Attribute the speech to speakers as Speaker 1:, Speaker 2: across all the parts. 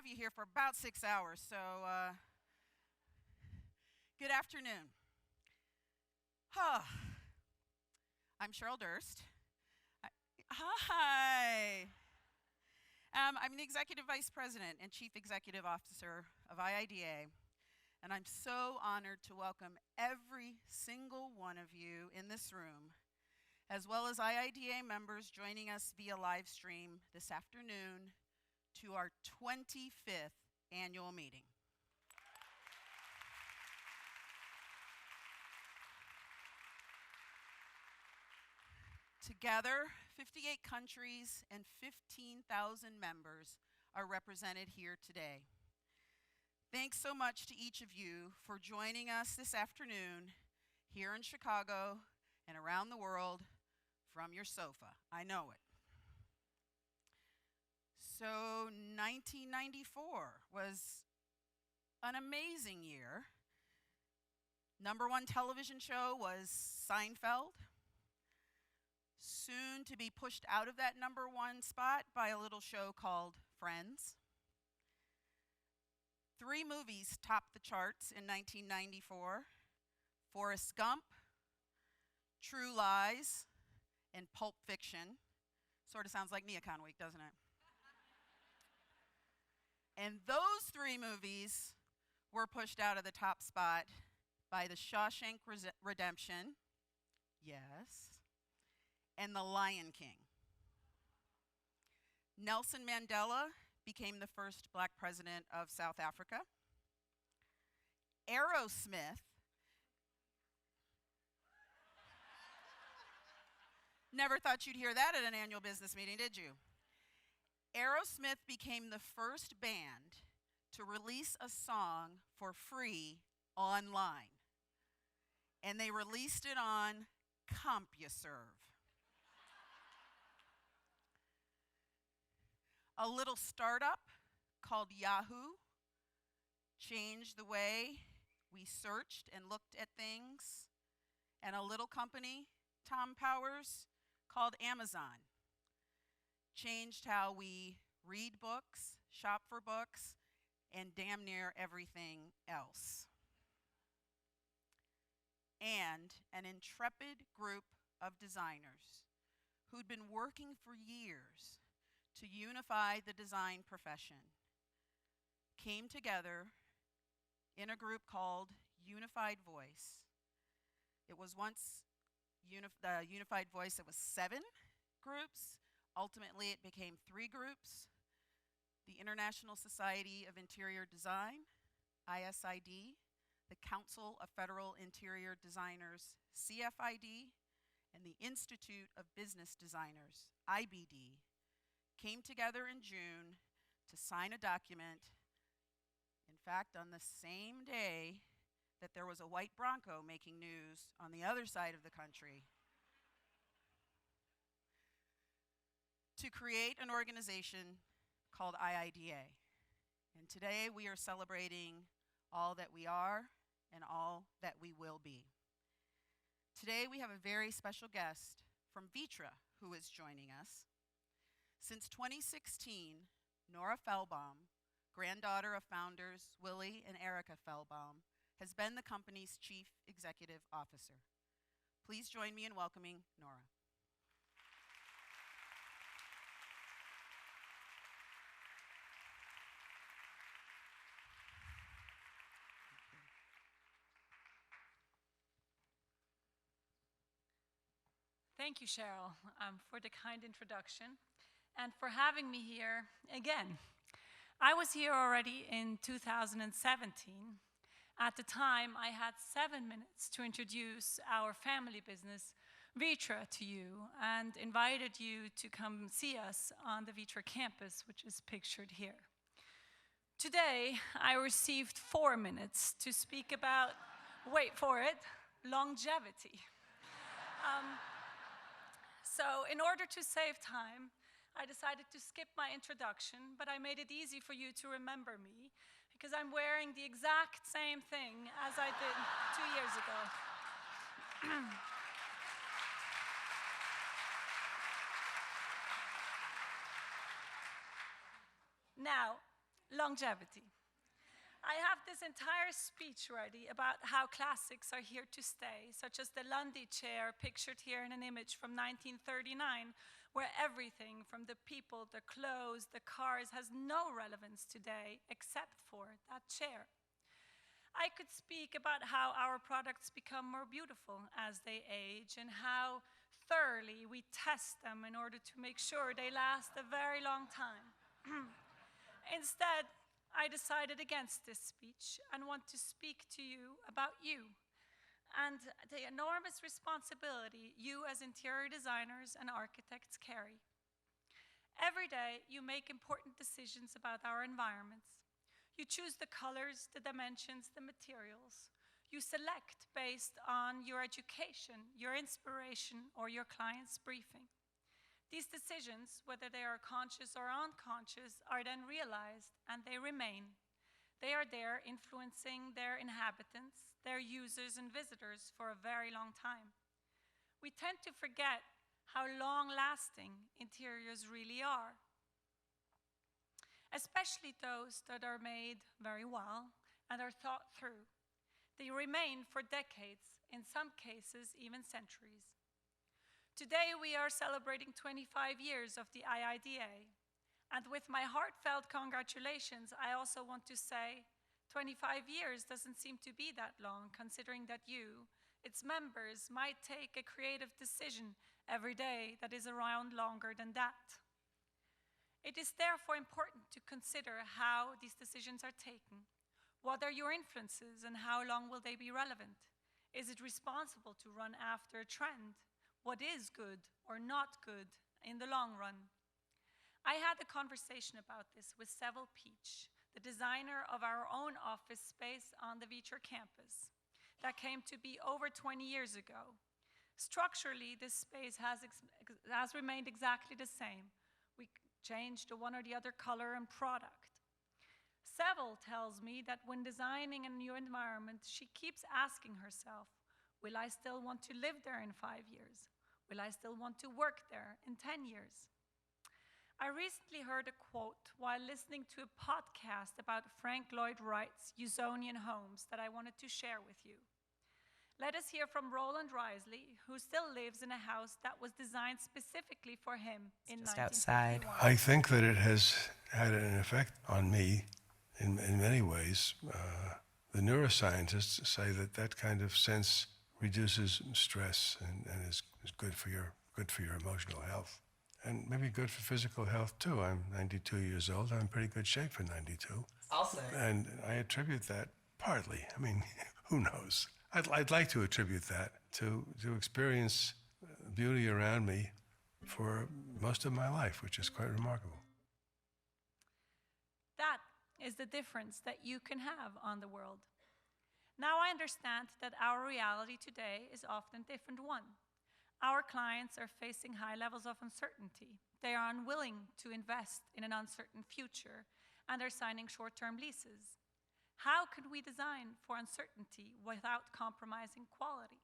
Speaker 1: have you here for about 6 hours, so good afternoon. I'm Cheryl Durst. Hi. I'm the Executive Vice President and Chief Executive Officer of IIDA, and I'm so honored to welcome every single one of you in this room, as well as IIDA members joining us via live stream this afternoon to our 25th annual meeting. Together, 58 countries and 15,000 members are represented here today. Thanks so much to each of you for joining us this afternoon here in Chicago and around the world from your sofa. I know it. So 1994 was an amazing year. #1 television show was Seinfeld, soon to be pushed out of that #1 spot by a little show called Friends. 3 movies topped the charts in 1994: Forrest Gump, True Lies, and Pulp Fiction. Sort of sounds like NeoCon week, doesn't it? And those 3 movies were pushed out of the top spot by The Shawshank Redemption, yes, and The Lion King. Nelson Mandela became the first Black president of South Africa. Aerosmith, never thought you'd hear that at an annual business meeting, did you? Aerosmith became the first band to release a song for free online. And they released it on CompuServe. A little startup called Yahoo changed the way we searched and looked at things. And a little company, Tom Powers, called Amazon changed how we read books, shop for books, and damn near everything else. And an intrepid group of designers who'd been working for years to unify the design profession came together in a group called Unified Voice. It was once the Unified Voice, it was 7 groups. Ultimately, it became 3 groups: the International Society of Interior Design, ISID, the Council of Federal Interior Designers, CFID, and the Institute of Business Designers, IBD, came together in June to sign a document, in fact, on the same day that there was a white Bronco making news on the other side of the country, to create an organization called IIDA. And today we are celebrating all that we are and all that we will be. Today we have a very special guest from Vitra who is joining us. Since 2016, Nora Fehlbaum, granddaughter of founders Willie and Erica Fehlbaum, has been the company's Chief Executive Officer. Please join me in welcoming Nora.
Speaker 2: Thank you, Cheryl, for the kind introduction and for having me here again. I was here already in 2017. At the time, I had 7 minutes to introduce our family business, Vitra, to you and invited you to come see us on the Vitra campus, which is pictured here. Today, I received 4 minutes to speak about, wait for it, longevity. So in order to save time, I decided to skip my introduction, but I made it easy for you to remember me because I'm wearing the exact same thing as I did 2 years ago. Now, longevity. I have this entire speech ready about how classics are here to stay, such as the Lundy chair pictured here in an image from 1939, where everything from the people, the clothes, the cars has no relevance today except for that chair. I could speak about how our products become more beautiful as they age and how thoroughly we test them in order to make sure they last a very long time. Instead, I decided against this speech and want to speak to you about you and the enormous responsibility you as interior designers and architects carry. Every day, you make important decisions about our environments. You choose the colors, the dimensions, the materials. You select based on your education, your inspiration, or your client's briefing. These decisions, whether they are conscious or unconscious, are then realized and they remain. They are there influencing their inhabitants, their users and visitors for a very long time. We tend to forget how long-lasting interiors really are, especially those that are made very well and are thought through. They remain for decades, in some cases even centuries. Today we are celebrating 25 years of the IIDA, and with my heartfelt congratulations, I also want to say 25 years doesn't seem to be that long, considering that you, its members, might take a creative decision every day that is around longer than that. It is therefore important to consider how these decisions are taken. What are your influences and how long will they be relevant? Is it responsible to run after a trend? What is good or not good in the long run? I had a conversation about this with Seville Peach, the designer of our own office space on the Vitra campus that came to be over 20 years ago. Structurally, this space has remained exactly the same. We changed the one or the other color and product. Seville tells me that when designing a new environment, she keeps asking herself, will I still want to live there in 5 years? Will I still want to work there in 10 years? I recently heard a quote while listening to a podcast about Frank Lloyd Wright's Usonian homes that I wanted to share with you. Let us hear from Roland Risley, who still lives in a house that was designed specifically for him in 1951.
Speaker 3: Outside. I think that it has had an effect on me in many ways. The neuroscientists say that that kind of sense reduces stress and is good for your emotional health, and maybe good for physical health too. I'm 92 years old. I'm in pretty good shape for 92.
Speaker 4: Also,
Speaker 3: and I attribute that partly. I mean, who knows? I'd like to attribute that to experience beauty around me for most of my life, which is quite remarkable.
Speaker 2: That is the difference that you can have on the world. Now I understand that our reality today is often a different one. Our clients are facing high levels of uncertainty. They are unwilling to invest in an uncertain future and are signing short-term leases. How could we design for uncertainty without compromising quality?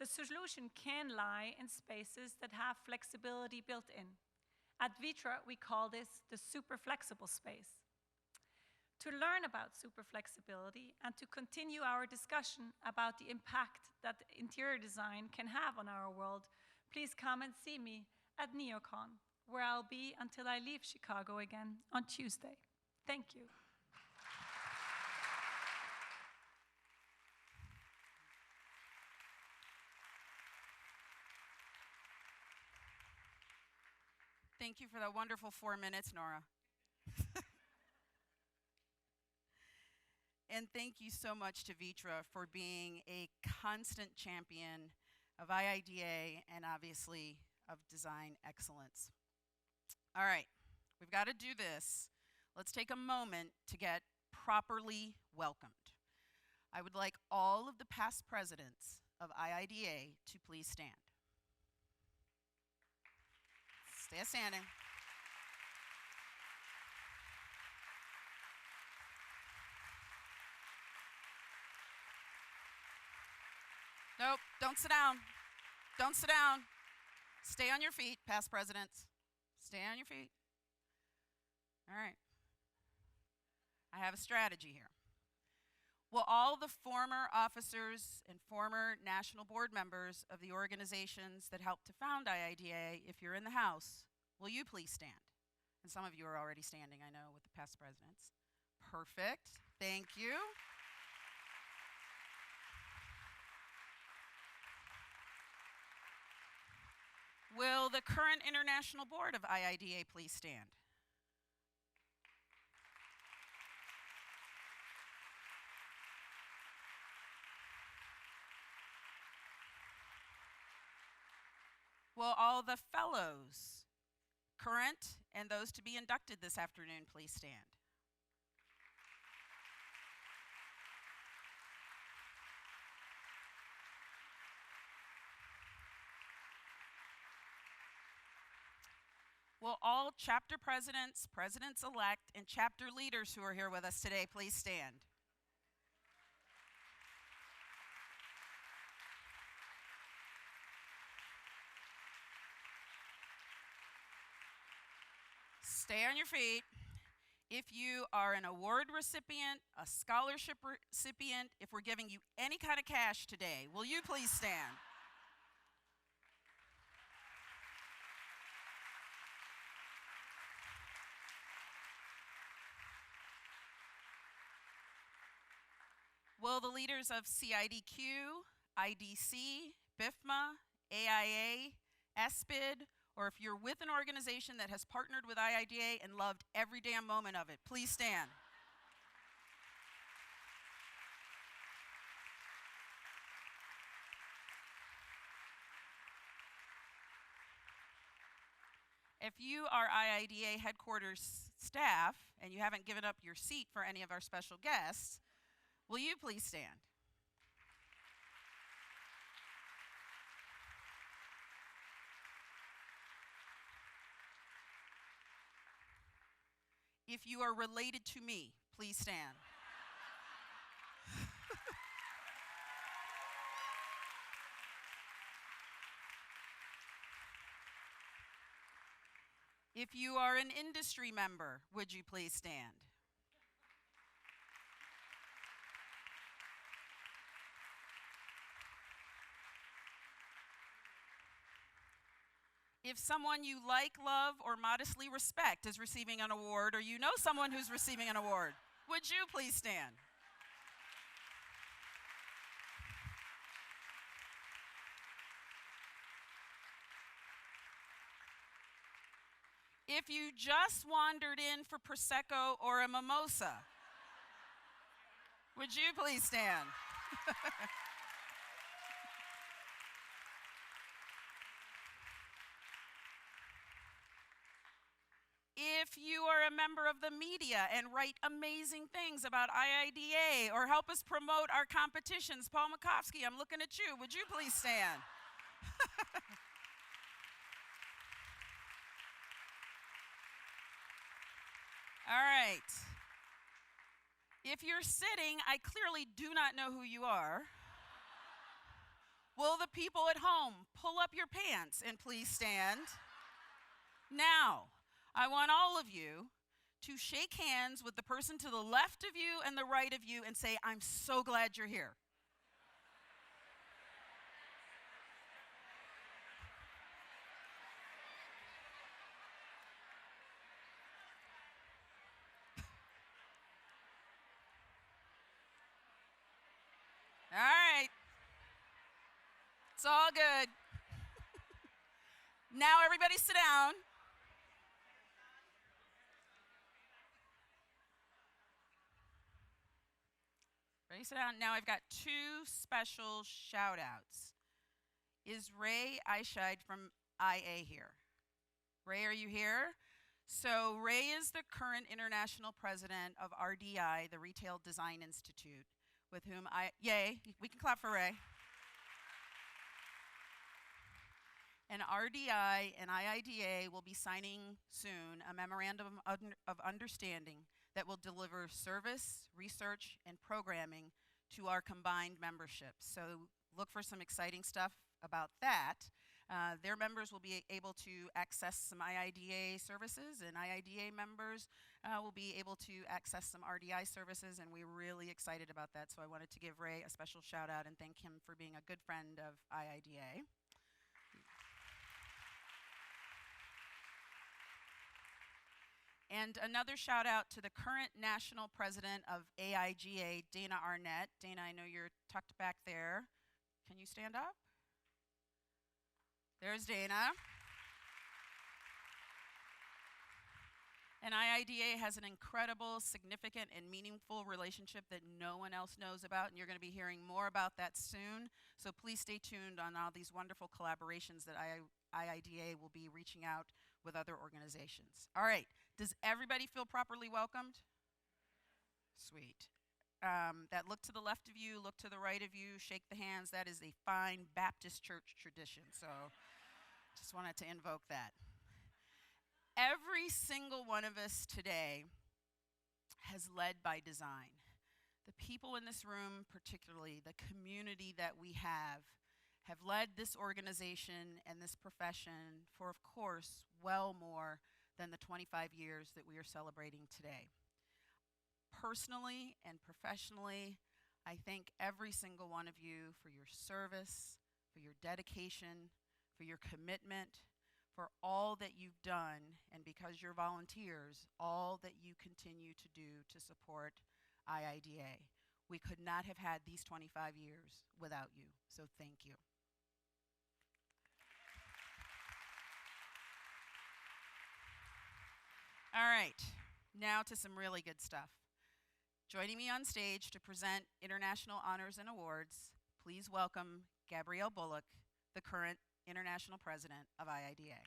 Speaker 2: The solution can lie in spaces that have flexibility built in. At Vitra, we call this the super flexible space. To learn about super flexibility and to continue our discussion about the impact that interior design can have on our world, please come and see me at NeoCon, where I'll be until I leave Chicago again on Tuesday. Thank you.
Speaker 1: Thank you for that wonderful 4 minutes, Nora. And thank you so much to Vitra for being a constant champion of IIDA and obviously of design excellence. All right, we've got to do this. Let's take a moment to get properly welcomed. I would like all of the past presidents of IIDA to please stand. Stay standing. Nope, don't sit down. Don't sit down. Stay on your feet, past presidents. Stay on your feet. All right. I have a strategy here. Will all the former officers and former national board members of the organizations that helped to found IIDA, if you're in the House, will you please stand? And some of you are already standing, I know, with the past presidents. Perfect. Thank you. Will the current international board of IIDA please stand? Will all the fellows, current and those to be inducted this afternoon, please stand? Will all chapter presidents, presidents-elect, and chapter leaders who are here with us today please stand? Stay on your feet. If you are an award recipient, a scholarship recipient, if we're giving you any kind of cash today, will you please stand? Will the leaders of CIDQ, IDC, BIFMA, AIA, SBID, or if you're with an organization that has partnered with IIDA and loved every damn moment of it, please stand. If you are IIDA headquarters staff and you haven't given up your seat for any of our special guests, will you please stand? If you are related to me, please stand. If you are an industry member, would you please stand? If someone you like, love, or modestly respect is receiving an award, or you know someone who's receiving an award, would you please stand? If you just wandered in for Prosecco or a mimosa, would you please stand? If you are a member of the media and write amazing things about IIDA or help us promote our competitions, Paul Makovsky, I'm looking at you. Would you please stand? All right. If you're sitting, I clearly do not know who you are. Will the people at home pull up your pants and please stand? Now, I want all of you to shake hands with the person to the left of you and the right of you and say, I'm so glad you're here. All right. It's all good. Now everybody sit down. Ready, sit down. Now I've got two special shout outs. Is Ray Eichscheid from IA here? Ray, are you here? So Ray is the current international president of RDI, the Retail Design Institute, with whom yay, we can clap for Ray. And RDI and IIDA will be signing soon a memorandum of understanding that will deliver service, research, and programming to our combined memberships. So look for some exciting stuff about that. Their members will be able to access some IIDA services, and IIDA members will be able to access some RDI services, and we're really excited about that. So I wanted to give Ray a special shout out and thank him for being a good friend of IIDA. And another shout out to the current national president of AIGA, Dana Arnett. Dana, I know you're tucked back there. Can you stand up? There's Dana. And IIDA has an incredible, significant, and meaningful relationship that no one else knows about, and you're going to be hearing more about that soon. So please stay tuned on all these wonderful collaborations that IIDA will be reaching out with other organizations. All right, does everybody feel properly welcomed? Sweet. That look to the left of you, look to the right of you, shake the hands. That is a fine Baptist church tradition, so just wanted to invoke that. Every single one of us today has led by design. The people in this room, particularly the community that we have led this organization and this profession for, of course, well more than the 25 years that we are celebrating today. Personally and professionally, I thank every single one of you for your service, for your dedication, for your commitment, for all that you've done, and because you're volunteers, all that you continue to do to support IIDA. We could not have had these 25 years without you, so thank you. All right, now to some really good stuff. Joining me on stage to present international honors and awards, please welcome Gabrielle Bullock, the current international president of IIDA.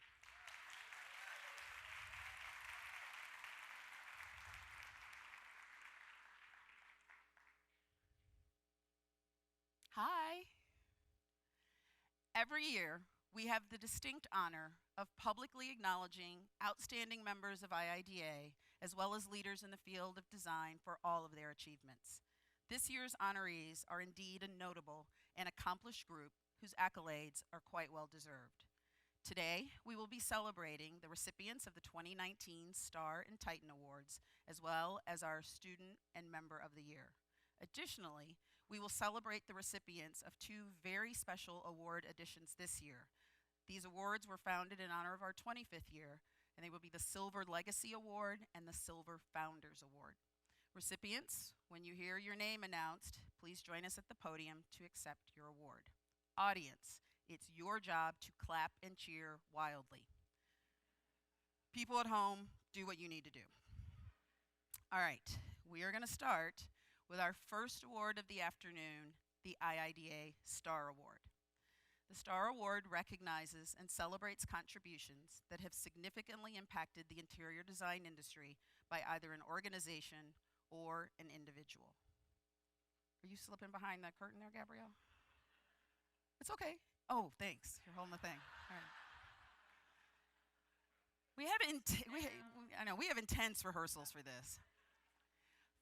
Speaker 1: Hi. Every year, we have the distinct honor of publicly acknowledging outstanding members of IIDA, as well as leaders in the field of design for all of their achievements. This year's honorees are indeed a notable and accomplished group whose accolades are quite well deserved. Today, we will be celebrating the recipients of the 2019 Star and Titan Awards, as well as our Student and Member of the Year. Additionally, we will celebrate the recipients of two very special award editions this year. These awards were founded in honor of our 25th year, and they will be the Silver Legacy Award and the Silver Founders Award. Recipients, when you hear your name announced, please join us at the podium to accept your award. Audience, it's your job to clap and cheer wildly. People at home, do what you need to do. All right, we are going to start with our first award of the afternoon, the IIDA Star Award. The Star Award recognizes and celebrates contributions that have significantly impacted the interior design industry by either an organization or an individual. Are you slipping behind that curtain there, Gabrielle? It's okay. Oh, thanks. You're holding the thing. All right. We have intense rehearsals for this.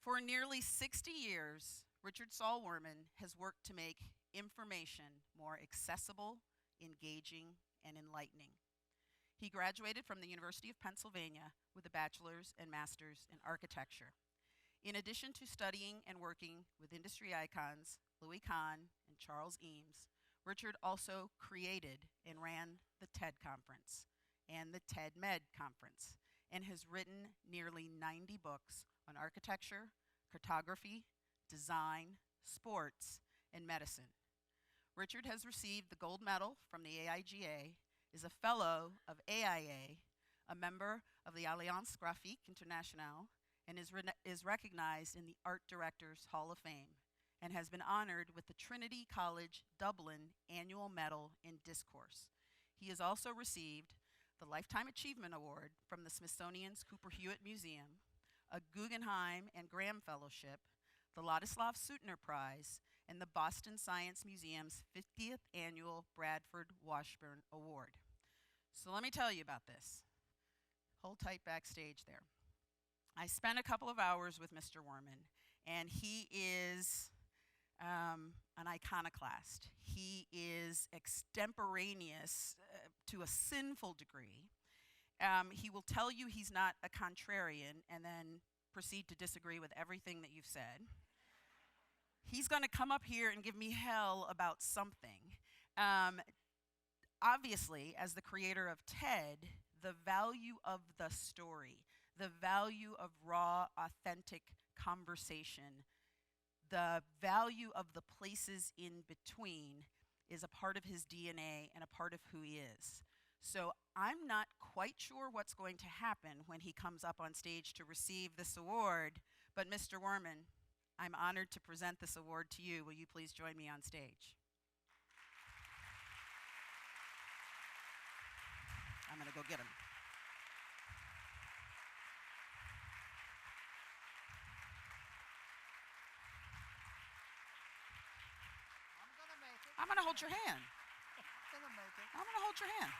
Speaker 1: For nearly 60 years, Richard Saul Werman has worked to make information more accessible, engaging, and enlightening. He graduated from the University of Pennsylvania with a bachelor's and master's in architecture. In addition to studying and working with industry icons Louis Kahn and Charles Eames, Richard also created and ran the TED Conference and the TED Med Conference, and has written nearly 90 books on architecture, cartography, design, sports, and medicine. Richard has received the gold medal from the AIGA, is a fellow of AIA, a member of the Alliance Graphique Internationale, and is recognized in the Art Directors Hall of Fame, and has been honored with the Trinity College Dublin Annual Medal in Discourse. He has also received the Lifetime Achievement Award from the Smithsonian's Cooper Hewitt Museum, a Guggenheim and Graham Fellowship, the Ladislav Suttner Prize, and the Boston Science Museum's 50th Annual Bradford Washburn Award. So let me tell you about this. Hold tight backstage there. I spent a couple of hours with Mr. Werman, and he is an iconoclast. He is extemporaneous to a sinful degree. He will tell you he's not a contrarian and then proceed to disagree with everything that you've said. He's going to come up here and give me hell about something. Obviously, as the creator of TED, the value of the story, the value of raw, authentic conversation, the value of the places in between is a part of his DNA and a part of who he is. So I'm not quite sure what's going to happen when he comes up on stage to receive this award, but Mr. Werman, I'm honored to present this award to you. Will you please join me on stage? I'm going to go get him. I'm going to hold your hand. I'm going to hold your hand.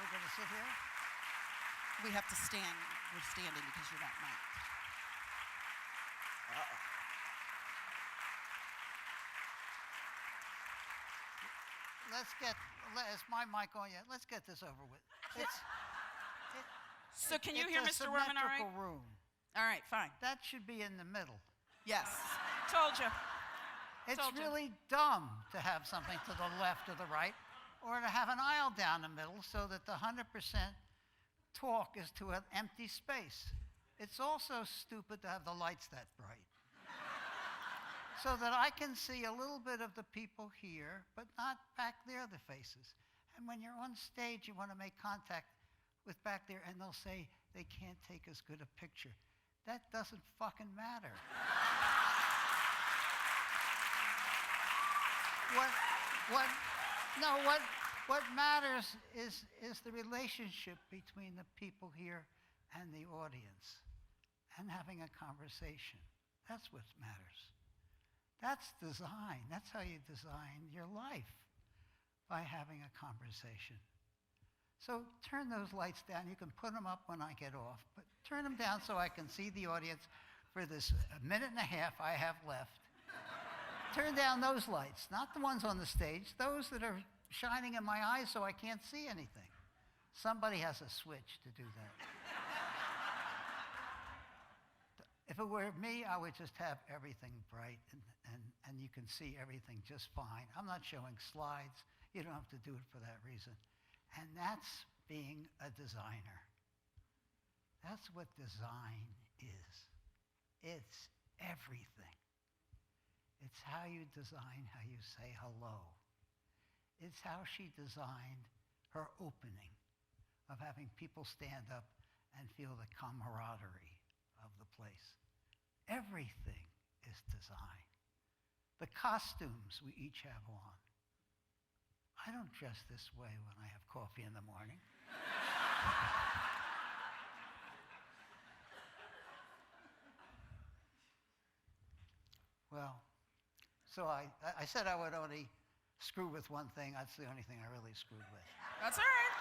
Speaker 4: We're going to sit here?
Speaker 1: We have to stand. We're standing because you're not mic'd.
Speaker 4: Is my mic on yet? Let's get this over with.
Speaker 1: So can you hear Mr. Werman all right?
Speaker 4: It's a symmetrical room.
Speaker 1: All right, fine.
Speaker 4: That should be in the middle.
Speaker 1: Yes. Told you.
Speaker 4: It's
Speaker 1: Told you.
Speaker 4: really dumb to have something to the left or the right, or to have an aisle down the middle so that the 100% talk is to an empty space. It's also stupid to have the lights that bright. So that I can see a little bit of the people here, but not back there, the faces. And when you're on stage, you want to make contact with back there, and they'll say they can't take as good a picture. That doesn't fucking matter. What matters is the relationship between the people here and the audience, and having a conversation. That's what matters. That's design. That's how you design your life, by having a conversation. So turn those lights down. You can put them up when I get off, but turn them down so I can see the audience for this minute and a half I have left. Turn down those lights, not the ones on the stage, those that are shining in my eyes so I can't see anything. Somebody has a switch to do that. If it were me, I would just have everything bright and you can see everything just fine. I'm not showing slides. You don't have to do it for that reason. And that's being a designer. That's what design is. It's everything. It's how you design how you say hello. It's how she designed her opening of having people stand up and feel the camaraderie of the place. Everything is design. The costumes we each have on. I don't dress this way when I have coffee in the morning. Well, so I said I would only screw with one thing. That's the only thing I really screwed with.
Speaker 1: That's all right.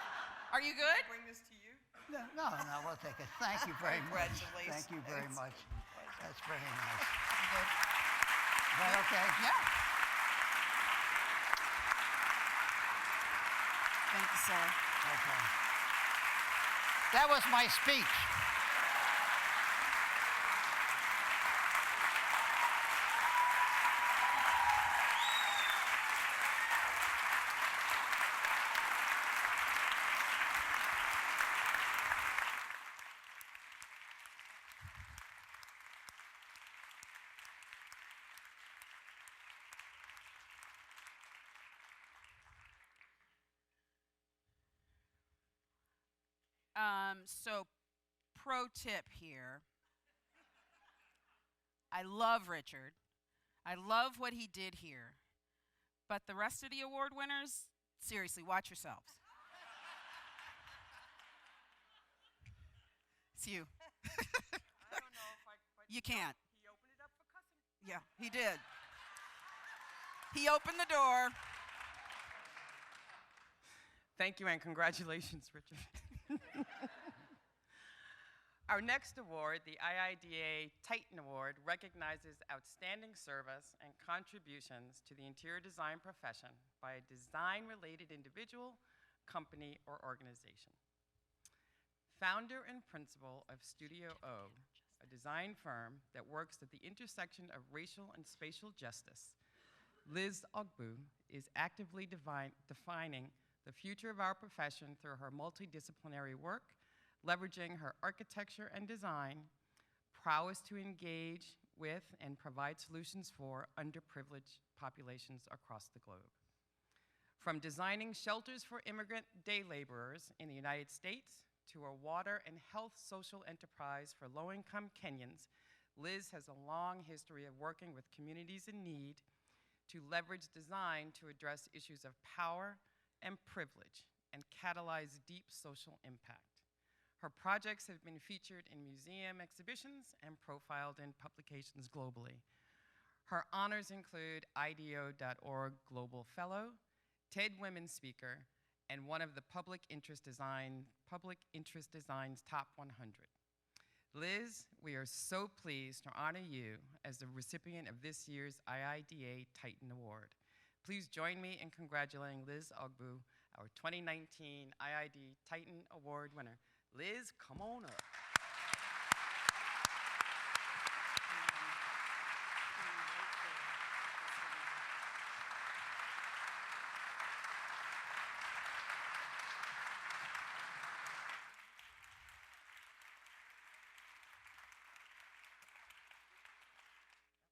Speaker 1: Are you good?
Speaker 5: Bring this to you.
Speaker 4: No, we'll take it. Thank you very much.
Speaker 5: Congratulations.
Speaker 4: Thank you very much. That's very nice.
Speaker 1: Good.
Speaker 4: Is that okay?
Speaker 1: Yeah. Thank you, sir.
Speaker 4: Okay. That was my speech.
Speaker 1: So pro tip here. I love Richard. I love what he did here. But the rest of the award winners, seriously, watch yourselves. It's you.
Speaker 5: I don't know if I
Speaker 1: You can't.
Speaker 5: He opened it up for cussing.
Speaker 1: Yeah, he did. He opened the door.
Speaker 5: Thank you and congratulations, Richard. Our next award, the IIDA Titan Award, recognizes outstanding service and contributions to the interior design profession by a design-related individual, company, or organization. Founder and principal of Studio O, a design firm that works at the intersection of racial and spatial justice, Liz Ogbu is actively defining the future of our profession through her multidisciplinary work, leveraging her architecture and design, prowess to engage with and provide solutions for underprivileged populations across the globe. From designing shelters for immigrant day laborers in the United States to a water and health social enterprise for low-income Kenyans, Liz has a long history of working with communities in need to leverage design to address issues of power and privilege and catalyze deep social impact. Her projects have been featured in museum exhibitions and profiled in publications globally. Her honors include IDEO.org Global Fellow, TED Women Speaker, and one of the Public Interest Design's Top 100. Liz, we are so pleased to honor you as the recipient of this year's IIDA Titan Award. Please join me in congratulating Liz Ogbu, our 2019 IID Titan Award winner. Liz, come on up.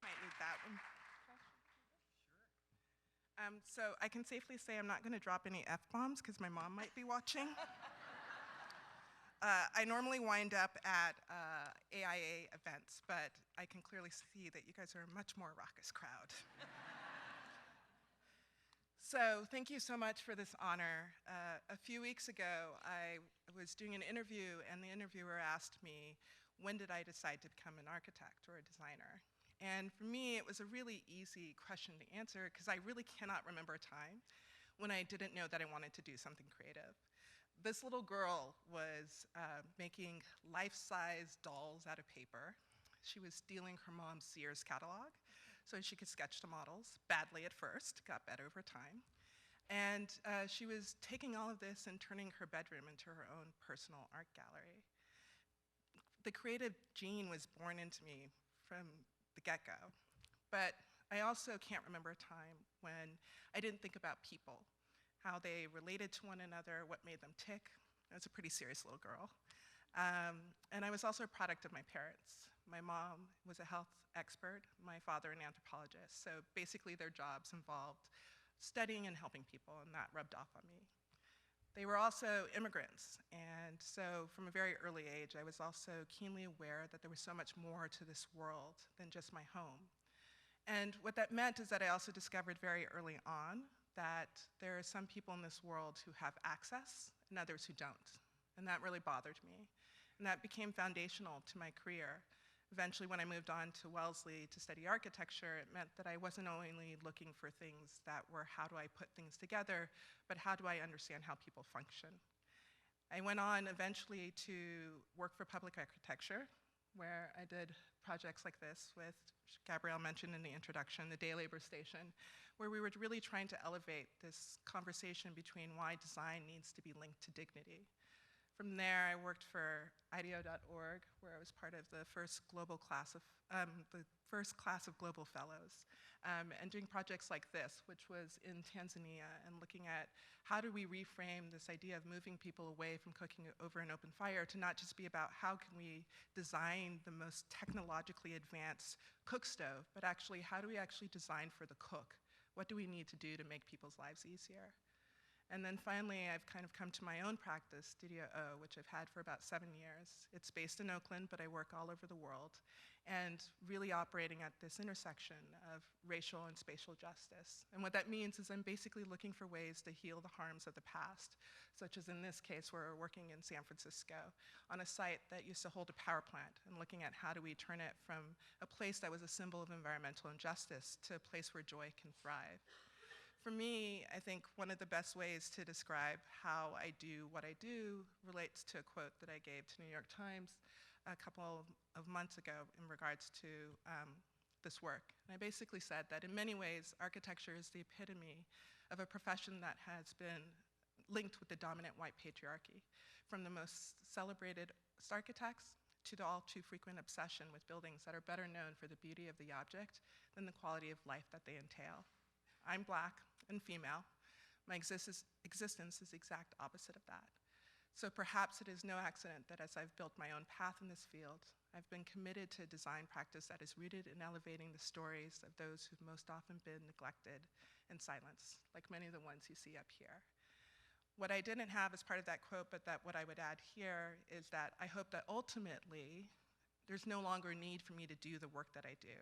Speaker 6: Might need that one. So I can safely say I'm not going to drop any F-bombs because my mom might be watching. I normally wind up at AIA events, but I can clearly see that you guys are a much more raucous crowd. So thank you so much for this honor. A few weeks ago, I was doing an interview, and the interviewer asked me, when did I decide to become an architect or a designer? And for me, it was a really easy question to answer, because I really cannot remember a time when I didn't know that I wanted to do something creative. This little girl was making life-size dolls out of paper. She was stealing her mom's Sears catalog so she could sketch the models, badly at first, got better over time. And she was taking all of this and turning her bedroom into her own personal art gallery. The creative gene was born into me from the get-go, but I also can't remember a time when I didn't think about people, how they related to one another, what made them tick. I was a pretty serious little girl. And I was also a product of my parents. My mom was a health expert, my father an anthropologist, so basically their jobs involved studying and helping people, and that rubbed off on me. They were also immigrants, and so from a very early age, I was also keenly aware that there was so much more to this world than just my home. And what that meant is that I also discovered very early on that there are some people in this world who have access and others who don't. And that really bothered me. And that became foundational to my career. Eventually, when I moved on to Wellesley to study architecture, it meant that I wasn't only looking for things that were how do I put things together, but how do I understand how people function. I went on eventually to work for public architecture, where I did projects like this with, Gabrielle mentioned in the introduction, the day labor station, where we were really trying to elevate this conversation between why design needs to be linked to dignity. From there, I worked for IDEO.org, where I was part of the first class of global fellows, and doing projects like this, which was in Tanzania, and looking at how do we reframe this idea of moving people away from cooking over an open fire to not just be about how can we design the most technologically advanced cook stove, but actually how do we actually design for the cook? What do we need to do to make people's lives easier? And then finally, I've kind of come to my own practice, Studio O, which I've had for about 7 years. It's based in Oakland, but I work all over the world, and really operating at this intersection of racial and spatial justice. And what that means is I'm basically looking for ways to heal the harms of the past, such as in this case where we're working in San Francisco on a site that used to hold a power plant, and looking at how do we turn it from a place that was a symbol of environmental injustice to a place where joy can thrive. For me, I think one of the best ways to describe how I do what I do relates to a quote that I gave to New York Times a couple of months ago in regards to this work. And I basically said that in many ways, architecture is the epitome of a profession that has been linked with the dominant white patriarchy, from the most celebrated architects to the all too frequent obsession with buildings that are better known for the beauty of the object than the quality of life that they entail. I'm Black and female. My existence is the exact opposite of that. So perhaps it is no accident that as I've built my own path in this field, I've been committed to a design practice that is rooted in elevating the stories of those who've most often been neglected and silenced, like many of the ones you see up here. What I didn't have as part of that quote, but that what I would add here is that I hope that ultimately there's no longer a need for me to do the work that I do.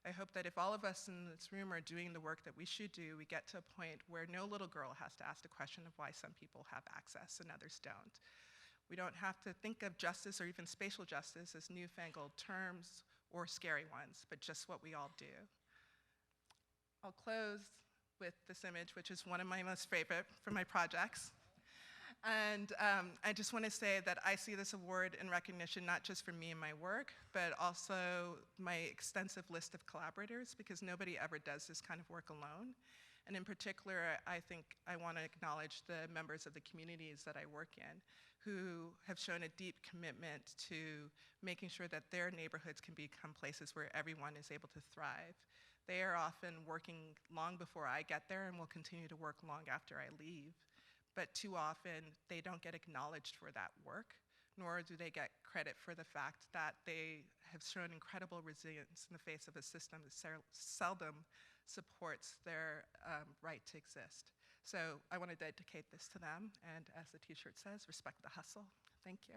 Speaker 6: I hope that if all of us in this room are doing the work that we should do, we get to a point where no little girl has to ask the question of why some people have access and others don't. We don't have to think of justice or even spatial justice as newfangled terms or scary ones, but just what we all do. I'll close with this image, which is one of my most favorite from my projects. And I just want to say that I see this award in recognition not just for me and my work, but also my extensive list of collaborators, because nobody ever does this kind of work alone. And in particular, I think I want to acknowledge the members of the communities that I work in who have shown a deep commitment to making sure that their neighborhoods can become places where everyone is able to thrive. They are often working long before I get there and will continue to work long after I leave. But too often, they don't get acknowledged for that work, nor do they get credit for the fact that they have shown incredible resilience in the face of a system that seldom supports their right to exist. So I want to dedicate this to them, and as the t-shirt says, respect the hustle. Thank you.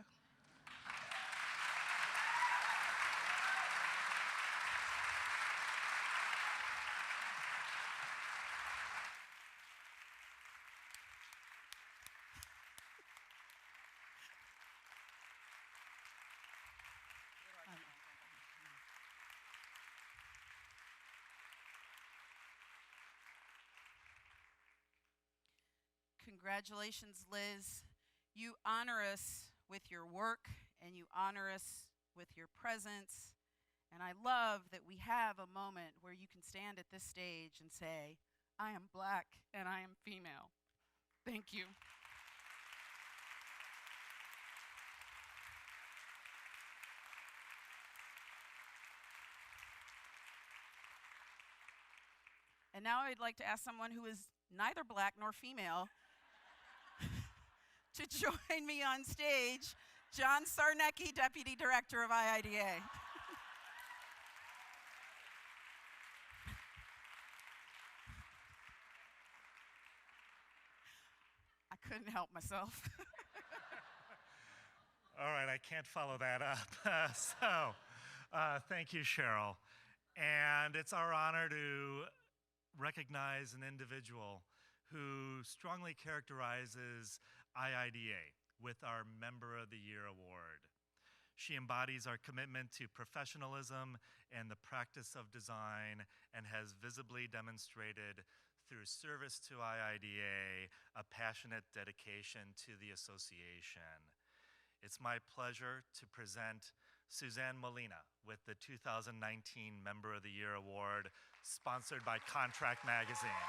Speaker 1: Congratulations, Liz. You honor us with your work and you honor us with your presence. And I love that we have a moment where you can stand at this stage and say, I am Black and I am female. Thank you. And now I'd like to ask someone who is neither Black nor female to join me on stage, John Sarnecki, Deputy Director of IIDA. I couldn't help myself.
Speaker 7: All right, I can't follow that up. Thank you, Cheryl. And it's our honor to recognize an individual who strongly characterizes IIDA with our Member of the Year award. She embodies our commitment to professionalism and the practice of design and has visibly demonstrated through service to IIDA a passionate dedication to the association. It's my pleasure to present Suzanne Molina with the 2019 Member of the Year award, sponsored by Contract Magazine.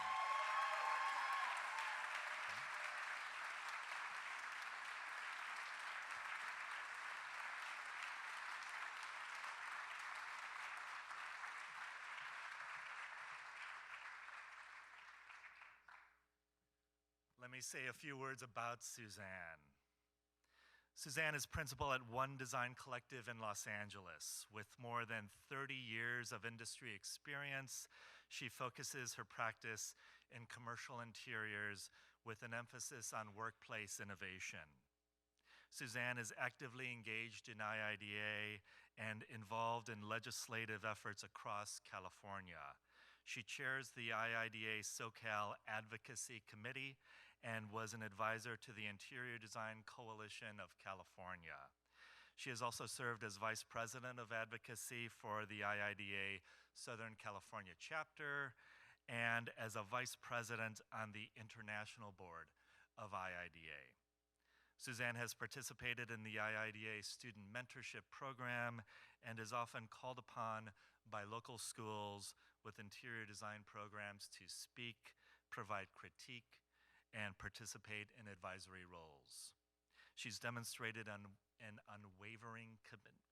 Speaker 7: Let me say a few words about Suzanne. Suzanne is principal at One Design Collective in Los Angeles. With more than 30 years of industry experience, she focuses her practice in commercial interiors with an emphasis on workplace innovation. Suzanne is actively engaged in IIDA and involved in legislative efforts across California. She chairs the IIDA SoCal Advocacy Committee and was an advisor to the Interior Design Coalition of California. She has also served as Vice President of Advocacy for the IIDA Southern California chapter and as a Vice President on the International Board of IIDA. Suzanne has participated in the IIDA student mentorship program and is often called upon by local schools with interior design programs to speak, provide critique, and participate in advisory roles. She's demonstrated an unwavering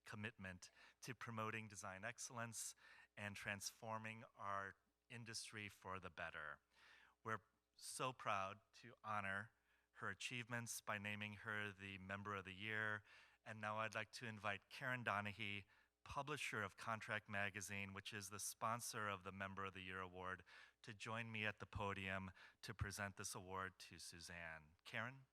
Speaker 7: commitment to promoting design excellence and transforming our industry for the better. We're so proud to honor her achievements by naming her the Member of the Year. And now I'd like to invite Karen Donahue, publisher of Contract Magazine, which is the sponsor of the Member of the Year Award, to join me at the podium to present this award to Suzanne. Karen?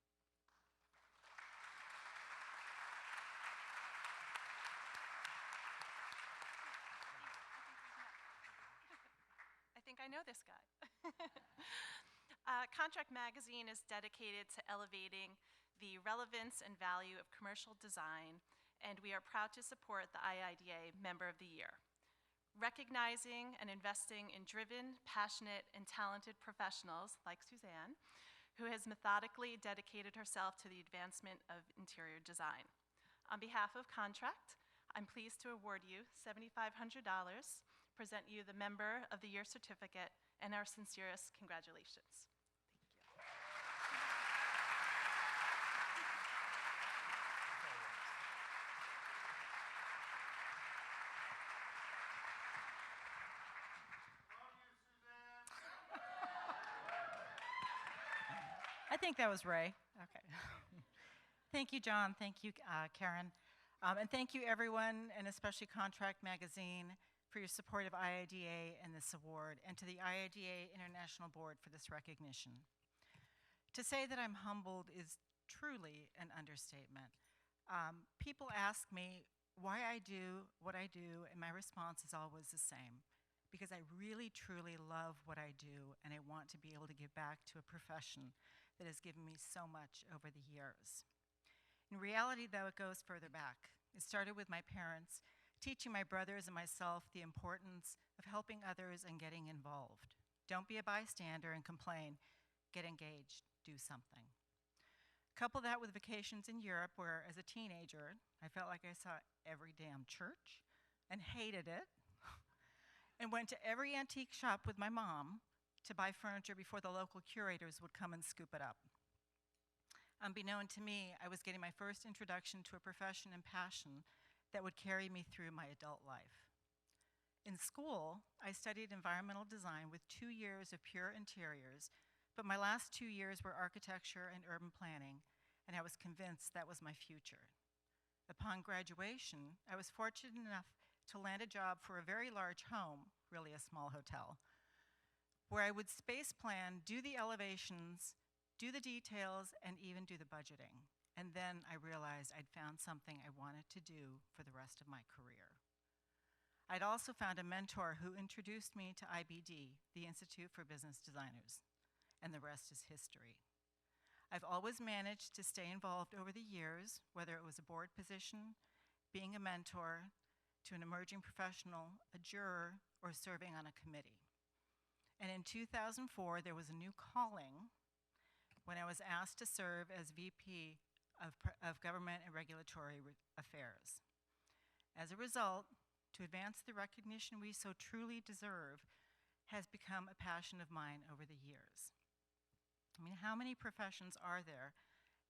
Speaker 8: I think I know this guy. Contract Magazine is dedicated to elevating the relevance and value of commercial design, and we are proud to support the IIDA Member of the Year. Recognizing and investing in driven, passionate, and talented professionals like Suzanne, who has methodically dedicated herself to the advancement of interior design. On behalf of Contract, I'm pleased to award you $7,500, present you the Member of the Year certificate, and our sincerest congratulations.
Speaker 9: I think that was Ray. Okay. Thank you, John. Thank you, Karen. And thank you, everyone, and especially Contract Magazine, for your support of IIDA and this award, and to the IIDA International Board for this recognition. To say that I'm humbled is truly an understatement. People ask me why I do what I do, and my response is always the same. Because I really, truly love what I do, and I want to be able to give back to a profession that has given me so much over the years. In reality, though, it goes further back. It started with my parents, teaching my brothers and myself the importance of helping others and getting involved. Don't be a bystander and complain. Get engaged. Do something. Couple that with vacations in Europe, where as a teenager, I felt like I saw every damn church and hated it, and went to every antique shop with my mom to buy furniture before the local curators would come and scoop it up. Unbeknown to me, I was getting my first introduction to a profession and passion that would carry me through my adult life. In school, I studied environmental design with 2 years of pure interiors, but my last 2 years were architecture and urban planning, and I was convinced that was my future. Upon graduation, I was fortunate enough to land a job for a very large home, really a small hotel, where I would space plan, do the elevations, do the details, and even do the budgeting. And then I realized I'd found something I wanted to do for the rest of my career. I'd also found a mentor who introduced me to IBD, the Institute for Business Designers, and the rest is history. I've always managed to stay involved over the years, whether it was a board position, being a mentor, to an emerging professional, a juror, or serving on a committee. And in 2004, there was a new calling when I was asked to serve as VP of Government and Regulatory Affairs. As a result, to advance the recognition we so truly deserve has become a passion of mine over the years. I mean, how many professions are there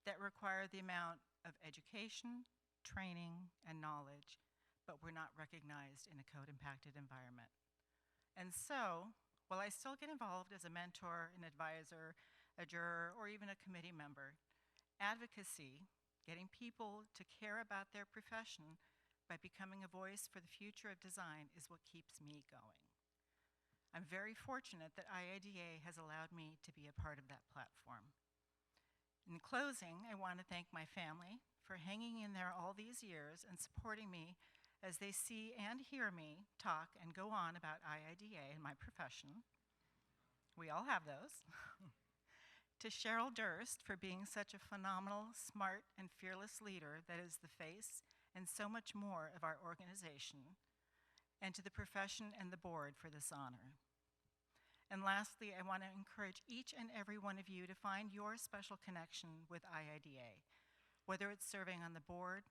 Speaker 9: that require the amount of education, training, and knowledge, but we're not recognized in a code-impacted environment? And so, while I still get involved as a mentor, an advisor, a juror, or even a committee member, advocacy, getting people to care about their profession by becoming a voice for the future of design, is what keeps me going. I'm very fortunate that IIDA has allowed me to be a part of that platform. In closing, I want to thank my family for hanging in there all these years and supporting me as they see and hear me talk and go on about IIDA and my profession. We all have those. To Cheryl Durst for being such a phenomenal, smart, and fearless leader that is the face and so much more of our organization, and to the profession and the board for this honor. And lastly, I want to encourage each and every one of you to find your special connection with IIDA. whether it's serving on the board,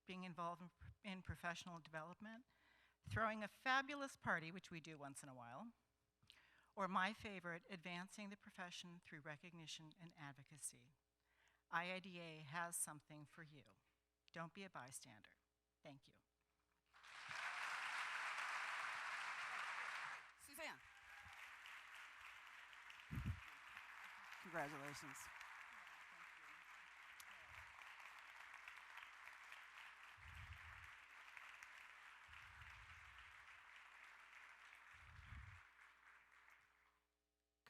Speaker 9: being involved in professional development, throwing a fabulous party, which we do once in a while, or my favorite, advancing the profession through recognition and advocacy. IIDA has something for you. Don't be a bystander. Thank you.
Speaker 1: Suzanne. Congratulations.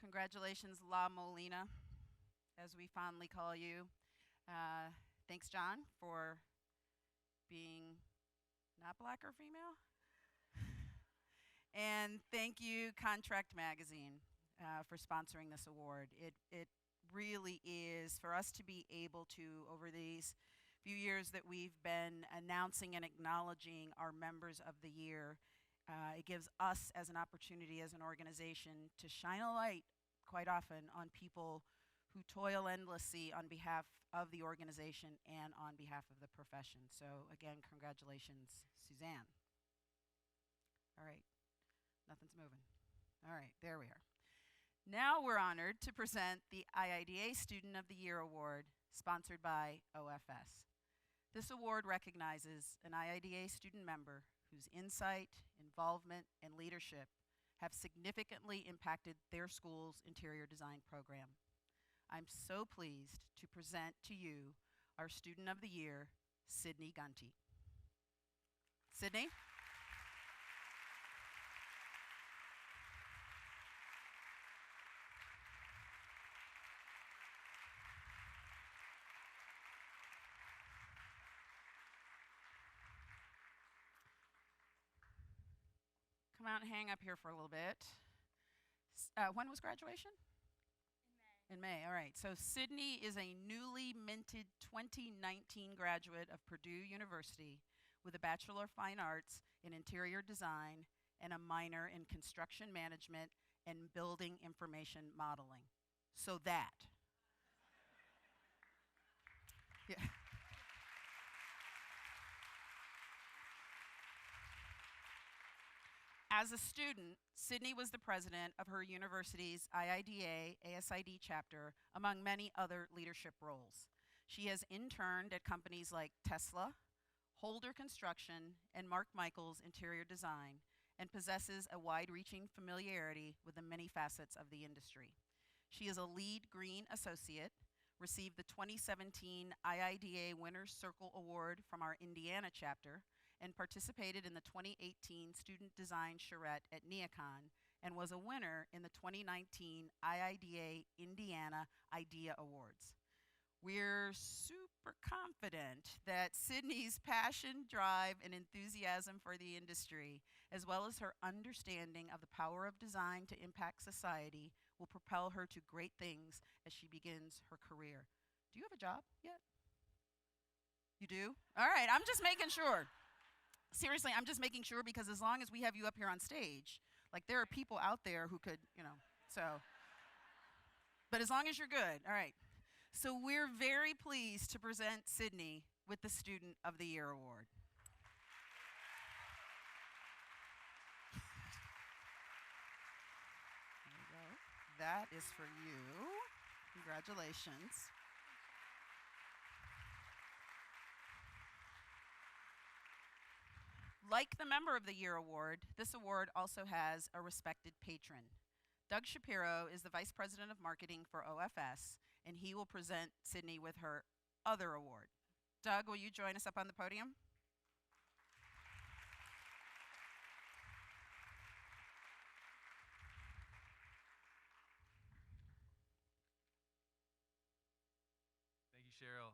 Speaker 1: Congratulations, La Molina, as we fondly call you. Thanks, John, for being not black or female. And thank you, Contract Magazine, for sponsoring this award. It really is, for us to be able to, over these few years that we've been announcing and acknowledging our members of the year, it gives us as an opportunity as an organization to shine a light quite often on people who toil endlessly on behalf of the organization and on behalf of the profession. So again, congratulations, Suzanne. All right, nothing's moving. All right, there we are. Now we're honored to present the IIDA Student of the Year Award, sponsored by OFS. This award recognizes an IIDA student member whose insight, involvement, and leadership have significantly impacted their school's interior design program. I'm so pleased to present to you our Student of the Year, Sydney Gunty. Sydney? Come out and hang up here for a little bit. When was graduation? In May, all right. So Sydney is a newly minted 2019 graduate of Purdue University with a Bachelor of Fine Arts in Interior Design and a minor in Construction Management and Building Information Modeling. So that. Yeah. As a student, Sydney was the president of her university's IIDA ASID chapter, among many other leadership roles. She has interned at companies like Tesla, Holder Construction, and Mark Michaels Interior Design, and possesses a wide-reaching familiarity with the many facets of the industry. She is a lead green associate, received the 2017 IIDA Winners Circle Award from our Indiana chapter, and participated in the 2018 Student Design Charrette at NeoCon, and was a winner in the 2019 IIDA Indiana IDEA Awards. We're super confident that Sydney's passion, drive, and enthusiasm for the industry, as well as her understanding of the power of design to impact society, will propel her to great things as she begins her career. Do you have a job yet? You do? All right, I'm just making sure. Seriously, I'm just making sure, because as long as we have you up here on stage, like, there are people out there who could, so. But as long as you're good, all right. So we're very pleased to present Sydney with the Student of the Year Award. There you go. That is for you. Congratulations. Like the Member of the Year Award, this award also has a respected patron. Doug Shapiro is the Vice President of Marketing for OFS, and he will present Sydney with her other award. Doug, will you join us up on the podium?
Speaker 10: Thank you, Cheryl.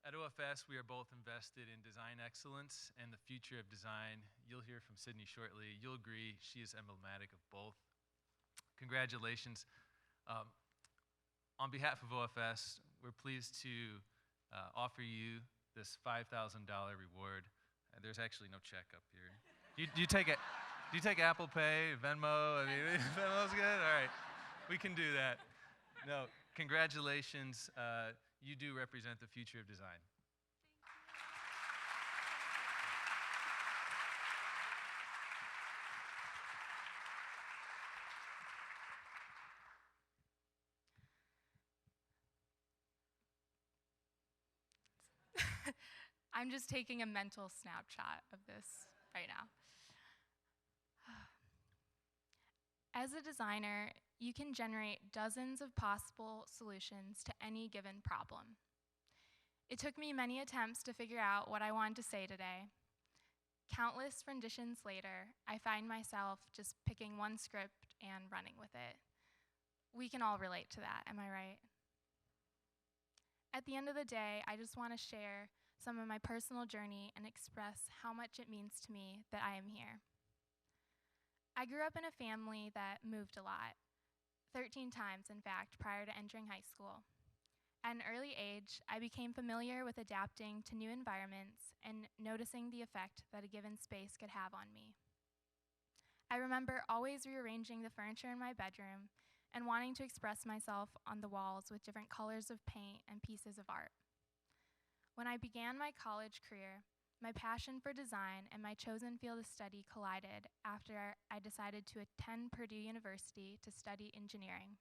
Speaker 10: At OFS, we are both invested in design excellence and the future of design. You'll hear from Sydney shortly. You'll agree she is emblematic of both. Congratulations. On behalf of OFS, we're pleased to offer you this $5,000 reward. There's actually no check up here. Do you take Apple Pay, Venmo? I mean, Venmo's good? All right, we can do that. No, congratulations. You do represent the future of design.
Speaker 11: I'm just taking a mental snapshot of this right now. As a designer, you can generate dozens of possible solutions to any given problem. It took me many attempts to figure out what I wanted to say today. Countless renditions later, I find myself just picking one script and running with it. We can all relate to that, am I right? At the end of the day, I just want to share some of my personal journey and express how much it means to me that I am here. I grew up in a family that moved a lot, 13 times in fact, prior to entering high school. At an early age, I became familiar with adapting to new environments and noticing the effect that a given space could have on me. I remember always rearranging the furniture in my bedroom and wanting to express myself on the walls with different colors of paint and pieces of art. When I began my college career, my passion for design and my chosen field of study collided after I decided to attend Purdue University to study engineering.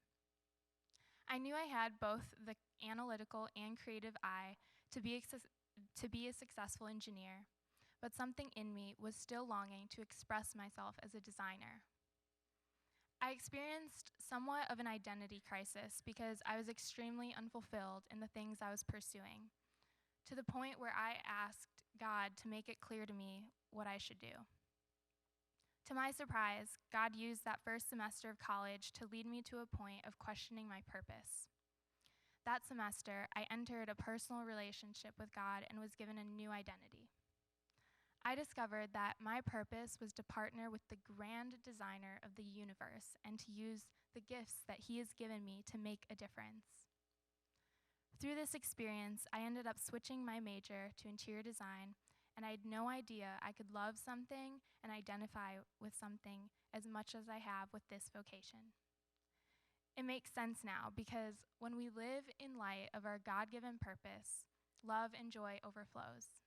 Speaker 11: I knew I had both the analytical and creative eye to be a successful engineer, but something in me was still longing to express myself as a designer. I experienced somewhat of an identity crisis because I was extremely unfulfilled in the things I was pursuing, to the point where I asked God to make it clear to me what I should do. To my surprise, God used that first semester of college to lead me to a point of questioning my purpose. That semester, I entered a personal relationship with God and was given a new identity. I discovered that my purpose was to partner with the grand designer of the universe and to use the gifts that he has given me to make a difference. Through this experience, I ended up switching my major to interior design, and I had no idea I could love something and identify with something as much as I have with this vocation. It makes sense now because when we live in light of our God-given purpose, love and joy overflows.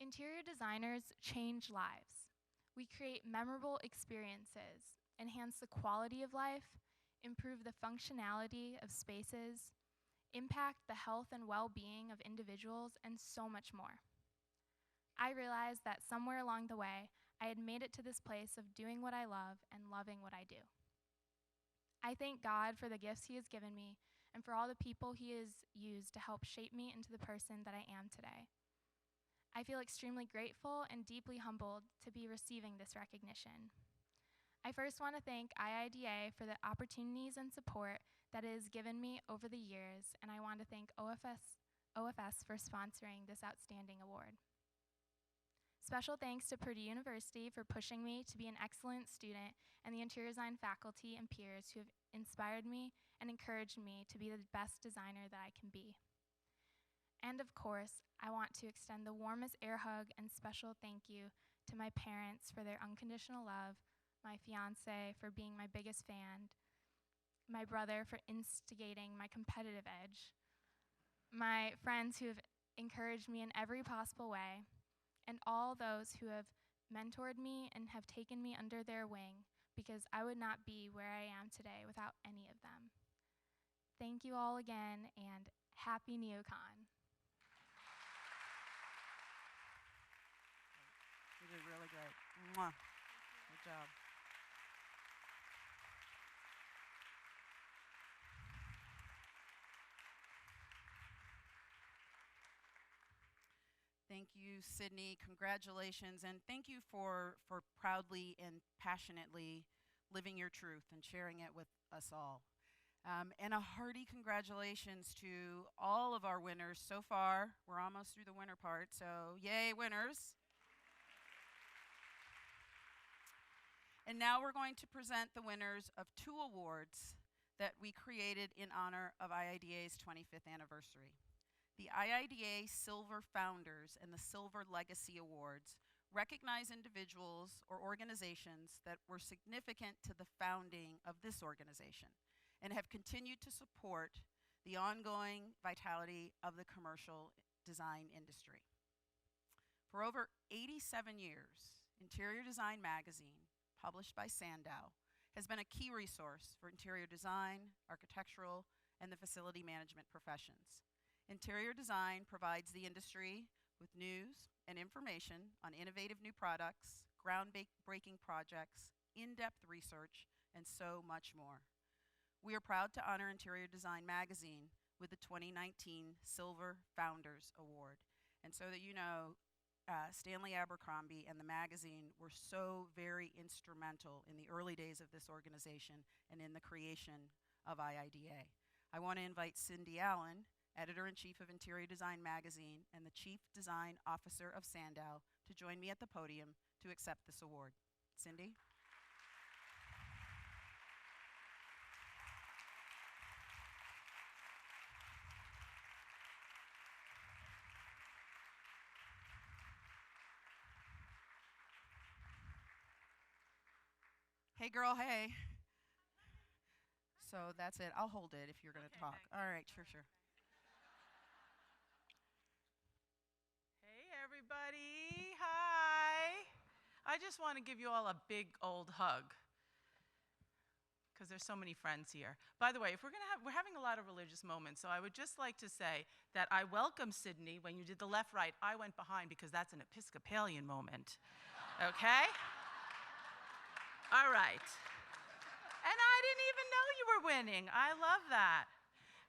Speaker 11: Interior designers change lives. We create memorable experiences, enhance the quality of life, improve the functionality of spaces, impact the health and well-being of individuals, and so much more. I realized that somewhere along the way, I had made it to this place of doing what I love and loving what I do. I thank God for the gifts he has given me and for all the people he has used to help shape me into the person that I am today. I feel extremely grateful and deeply humbled to be receiving this recognition. I first want to thank IIDA for the opportunities and support that it has given me over the years, and I want to thank OFS for sponsoring this outstanding award. Special thanks to Purdue University for pushing me to be an excellent student and the interior design faculty and peers who have inspired me and encouraged me to be the best designer that I can be. And of course, I want to extend the warmest air hug and special thank you to my parents for their unconditional love, my fiance for being my biggest fan, my brother for instigating my competitive edge, my friends who have encouraged me in every possible way, and all those who have mentored me and have taken me under their wing, because I would not be where I am today without any of them. Thank you all again, and happy NeoCon.
Speaker 1: You did really great. Mwah. Good job. Thank you, Sydney. Congratulations, and thank you for proudly and passionately living your truth and sharing it with us all. And a hearty congratulations to all of our winners so far. We're almost through the winner part, so yay, winners. And now we're going to present the winners of 2 awards that we created in honor of IIDA's 25th anniversary. The IIDA Silver Founders and the Silver Legacy Awards recognize individuals or organizations that were significant to the founding of this organization and have continued to support the ongoing vitality of the commercial design industry. For over 87 years, Interior Design Magazine, published by Sandow, has been a key resource for interior design, architectural, and the facility management professions. Interior design provides the industry with news and information on innovative new products, groundbreaking projects, in-depth research, and so much more. We are proud to honor Interior Design Magazine with the 2019 Silver Founders Award. And so that you know, Stanley Abercrombie and the magazine were so very instrumental in the early days of this organization and in the creation of IIDA. I want to invite Cindy Allen, Editor-in-Chief of Interior Design Magazine and the Chief Design Officer of Sandow, to join me at the podium to accept this award. Cindy? Hey girl, hey. So that's it. I'll hold it if you're going to talk. All right, sure.
Speaker 9: Hey, everybody. Hi. I just want to give you all a big old hug because there's so many friends here. By the way, if we're having a lot of religious moments, so I would just like to say that I welcome Sydney. When you did the left-right, I went behind because that's an Episcopalian moment. Okay? All right. And I didn't even know you were winning. I love that.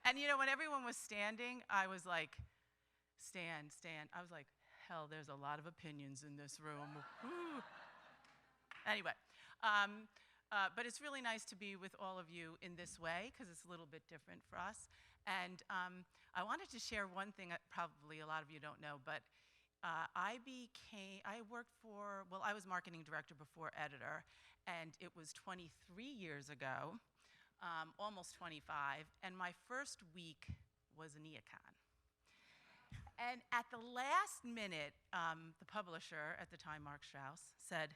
Speaker 9: And you know, when everyone was standing, I was like, stand. I was like, hell, there's a lot of opinions in this room. Ooh. Anyway, but it's really nice to be with all of you in this way because it's a little bit different for us. And I wanted to share one thing that probably a lot of you don't know, but I was marketing director before editor, and it was 23 years ago, almost 25, and my first week was a NeoCon. And at the last minute, the publisher at the time, Mark Strauss, said,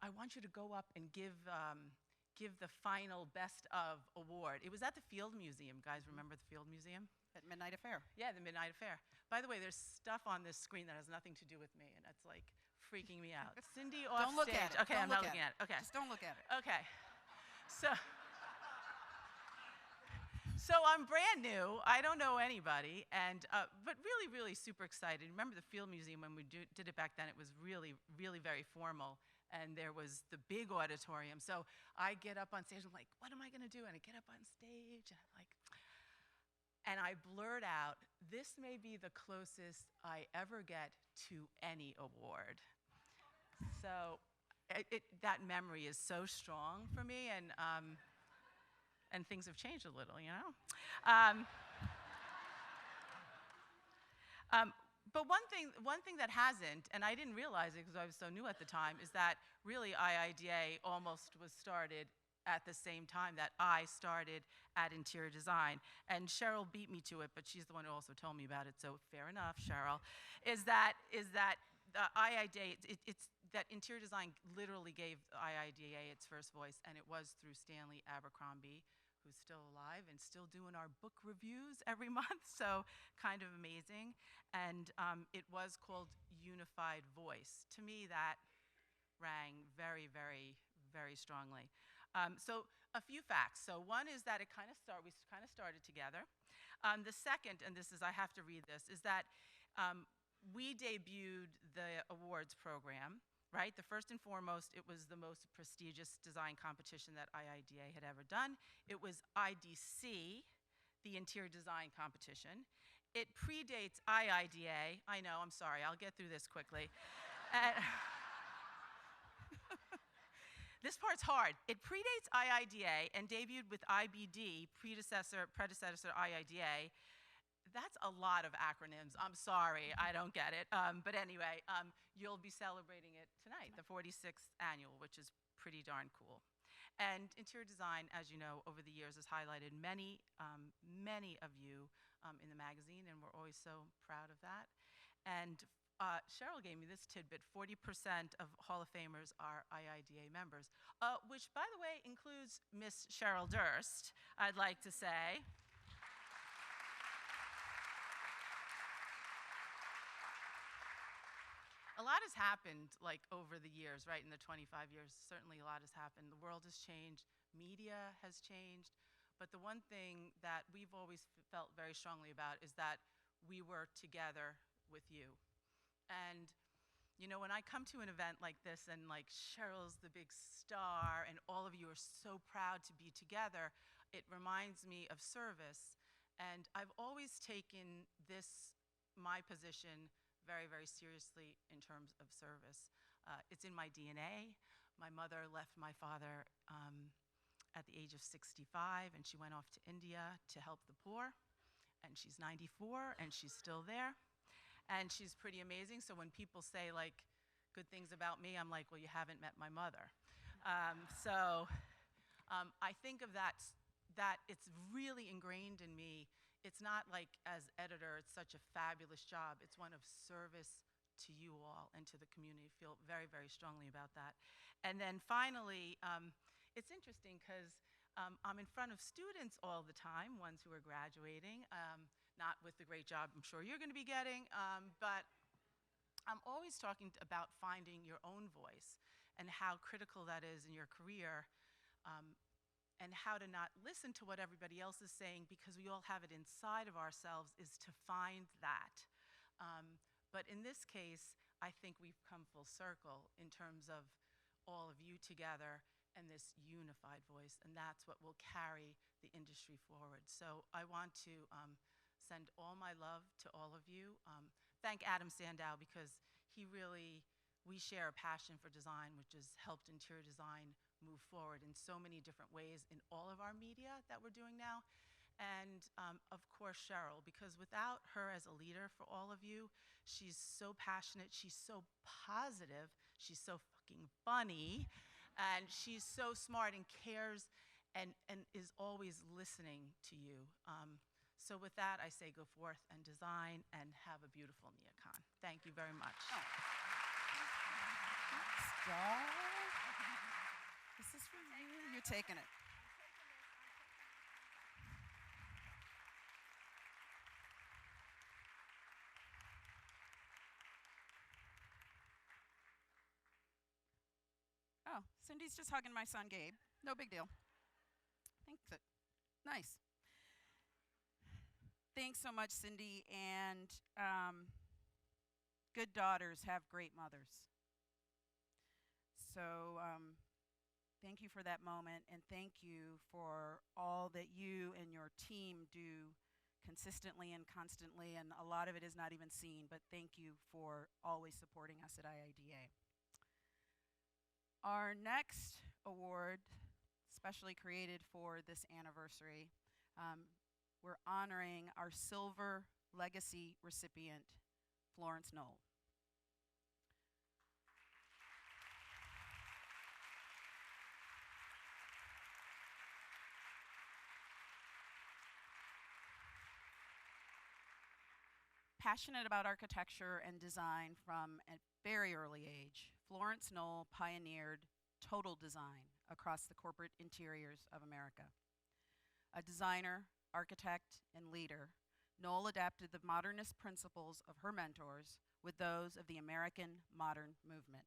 Speaker 9: I want you to go up and give the final best of award. It was at the Field Museum. Guys, remember the Field Museum?
Speaker 1: At Midnight Affair.
Speaker 9: Yeah, the Midnight Affair. By the way, there's stuff on this screen that has nothing to do with me, and it's like freaking me out. Cindy off
Speaker 1: Don't look
Speaker 9: stage.
Speaker 1: at it.
Speaker 9: Okay, I'm not looking at it. Okay.
Speaker 1: Just don't look at it.
Speaker 9: Okay. So I'm brand new. I don't know anybody, and but really super excited. Remember the Field Museum when we did it back then? It was really very formal, and there was the big auditorium. So I get up on stage. I'm like, what am I going to do? And I get up on stage, and I'm like, and I blurt out, this may be the closest I ever get to any award. So that memory is so strong for me, and things have changed a little, you know? But one thing that hasn't, and I didn't realize it because I was so new at the time, is that really IIDA almost was started at the same time that I started at interior design. And Cheryl beat me to it, but she's the one who also told me about it, so fair enough, Cheryl, is that the IIDA, it's that interior design literally gave IIDA its first voice, and it was through Stanley Abercrombie, who's still alive and still doing our book reviews every month, so kind of amazing. And it was called Unified Voice. To me, that rang very strongly. So a few facts. So one is that we kind of started together. The second, and I have to read this, is that we debuted the awards program, right? The first and foremost, it was the most prestigious design competition that IIDA had ever done. It was IDC, the interior design competition. It predates IIDA. I know, I'm sorry, I'll get through this quickly. This part's hard. It predates IIDA and debuted with IBD, predecessor IIDA. That's a lot of acronyms. I'm sorry, I don't get it. But anyway, you'll be celebrating it tonight, the 46th annual, which is pretty darn cool. And interior design, as you know, over the years has highlighted many of you in the magazine, and we're always so proud of that. And Cheryl gave me this tidbit: 40% of Hall of Famers are IIDA members, which, by the way, includes Miss Cheryl Durst, I'd like to say.
Speaker 12: lot has happened, like, over the years, right, in the 25 years. Certainly a lot has happened. The world has changed. Media has changed. But the one thing that we've always felt very strongly about is that we were together with you. And, you know, when I come to an event like this and, like, Cheryl's the big star and all of you are so proud to be together, it reminds me of service. And I've always taken this, my position, very, very seriously in terms of service. It's in my DNA. My mother left my father at the age of 65, and she went off to India to help the poor. And she's 94, and she's still there. And she's pretty amazing. So when people say, like, good things about me, I'm like, well, you haven't met my mother. I think of that it's really ingrained in me. It's not like, as editor, it's such a fabulous job. It's one of service to you all and to the community. I feel very, very strongly about that. And then finally, it's interesting because I'm in front of students all the time, ones who are graduating, not with the great job I'm sure you're going to be getting, but I'm always talking about finding your own voice and how critical that is in your career. And how to not listen to what everybody else is saying because we all have it inside of ourselves, is to find that. But in this case, I think we've come full circle in terms of all of you together and this unified voice, and that's what will carry the industry forward. So I want to send all my love to all of you. Thank Adam Sandow because we share a passion for design, which has helped interior design move forward in so many different ways in all of our media that we're doing now. And of course, Cheryl, because without her as a leader for all of you, she's so passionate, she's so positive, she's so fucking funny, and she's so smart and cares and is always listening to you. So with that, I say go forth and design and have a beautiful NeoCon. Thank you very much.
Speaker 1: This is for you. You're taking it. Oh, Cindy's just hugging my son, Gabe. No big deal. Thanks. Nice. Thanks so much, Cindy. And good daughters have great mothers. So thank you for that moment, and thank you for all that you and your team do consistently and constantly, and a lot of it is not even seen, but thank you for always supporting us at IIDA. Our next award, specially created for this anniversary, we're honoring our Silver Legacy recipient, Florence Knoll. Passionate about architecture and design from a very early age, Florence Knoll pioneered total design across the corporate interiors of America. A designer, architect, and leader, Knoll adapted the modernist principles of her mentors with those of the American modern movement.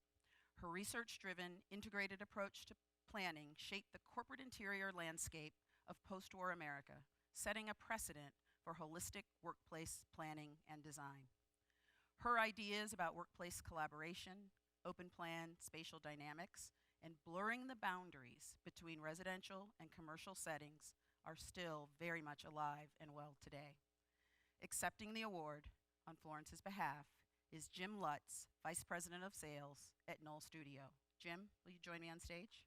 Speaker 1: Her research-driven, integrated approach to planning shaped the corporate interior landscape of post-war America, setting a precedent for holistic workplace planning and design. Her ideas about workplace collaboration, open plan spatial dynamics, and blurring the boundaries between residential and commercial settings are still very much alive and well today. Accepting the award on Florence's behalf is Jim Lutz, Vice President of Sales at Knoll Studio. Jim, will you join me on stage?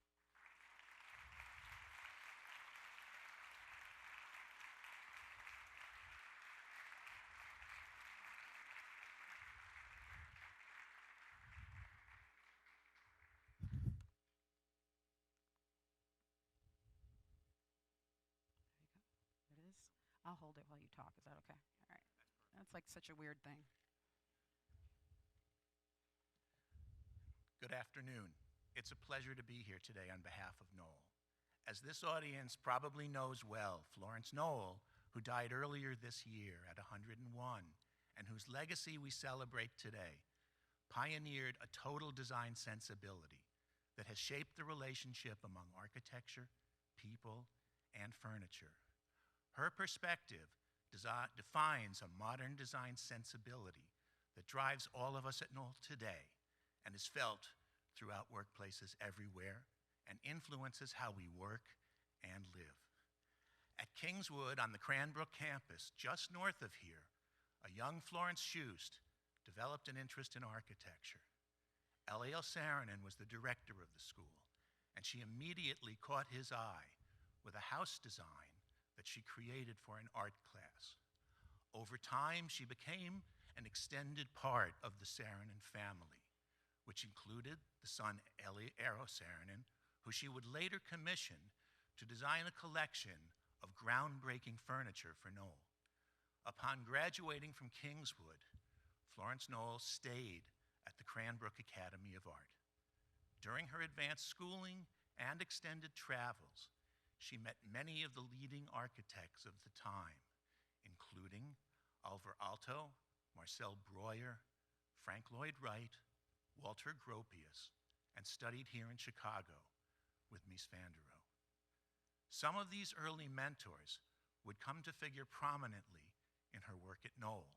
Speaker 1: I'll hold it while you talk. Is that okay? All right. That's like such a weird thing.
Speaker 13: Good afternoon. It's a pleasure to be here today on behalf of Knoll. As this audience probably knows well, Florence Knoll, who died earlier this year at 101, and whose legacy we celebrate today, pioneered a total design sensibility that has shaped the relationship among architecture, people, and furniture. Her perspective defines a modern design sensibility that drives all of us at Knoll today and is felt throughout workplaces everywhere and influences how we work and live. At Kingswood on the Cranbrook campus, just north of here, a young Florence Schust developed an interest in architecture. Eliel Saarinen was the director of the school, and she immediately caught his eye with a house design that she created for an art class. Over time, she became an extended part of the Saarinen family, which included the son Eero Saarinen, who she would later commission to design a collection of groundbreaking furniture for Knoll. Upon graduating from Kingswood, Florence Knoll stayed at the Cranbrook Academy of Art. During her advanced schooling and extended travels, she met many of the leading architects of the time, including Alvar Aalto, Marcel Breuer, Frank Lloyd Wright, Walter Gropius, and studied here in Chicago with Mies van der Rohe. Some of these early mentors would come to figure prominently in her work at Knoll,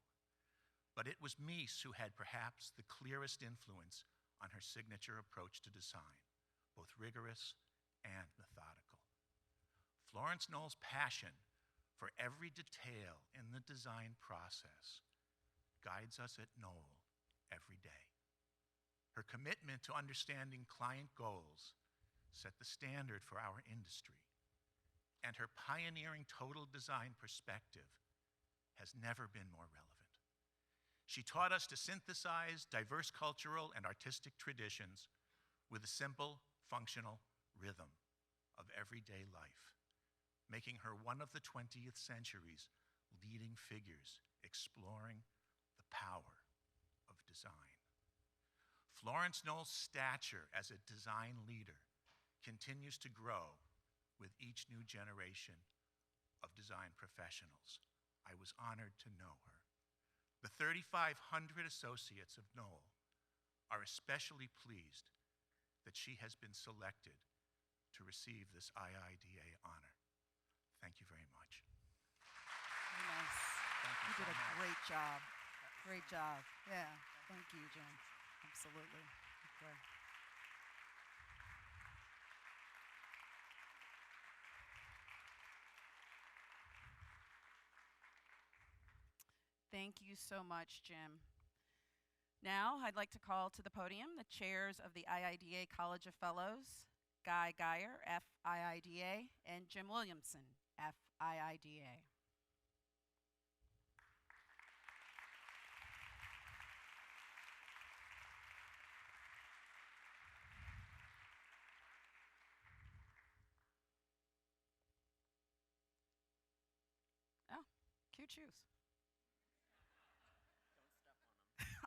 Speaker 13: but it was Mies who had perhaps the clearest influence on her signature approach to design, both rigorous and methodical. Florence Knoll's passion for every detail in the design process guides us at Knoll every day. Her commitment to understanding client goals set the standard for our industry, and her pioneering total design perspective has never been more relevant. She taught us to synthesize diverse cultural and artistic traditions with a simple, functional rhythm of everyday life, making her one of the 20th century's leading figures exploring the power of design. Florence Knoll's stature as a design leader continues to grow with each new generation of design professionals. I was honored to know her. The 3,500 associates of Knoll are especially pleased that she has been selected to receive this IIDA honor. Thank you very much.
Speaker 1: Very nice. You did a great job. Great job. Yeah. Thank you, Jim. Absolutely. Okay. Thank you so much, Jim. Now, I'd like to call to the podium the chairs of the IIDA College of Fellows, Guy Geyer, FIIDA, and Jim Williamson, FIIDA. Oh, cute shoes.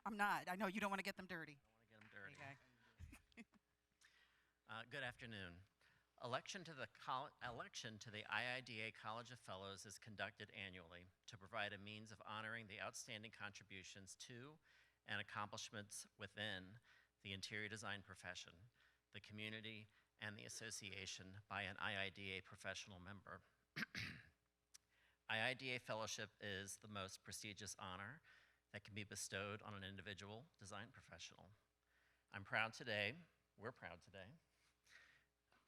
Speaker 1: I'm not. I know you don't want to get them dirty.
Speaker 14: I don't want to get them dirty.
Speaker 1: Okay.
Speaker 14: Good afternoon. Election to the IIDA College of Fellows is conducted annually to provide a means of honoring the outstanding contributions to and accomplishments within the interior design profession, the community, and the association by an IIDA professional member. IIDA Fellowship is the most prestigious honor that can be bestowed on an individual design professional. We're proud today,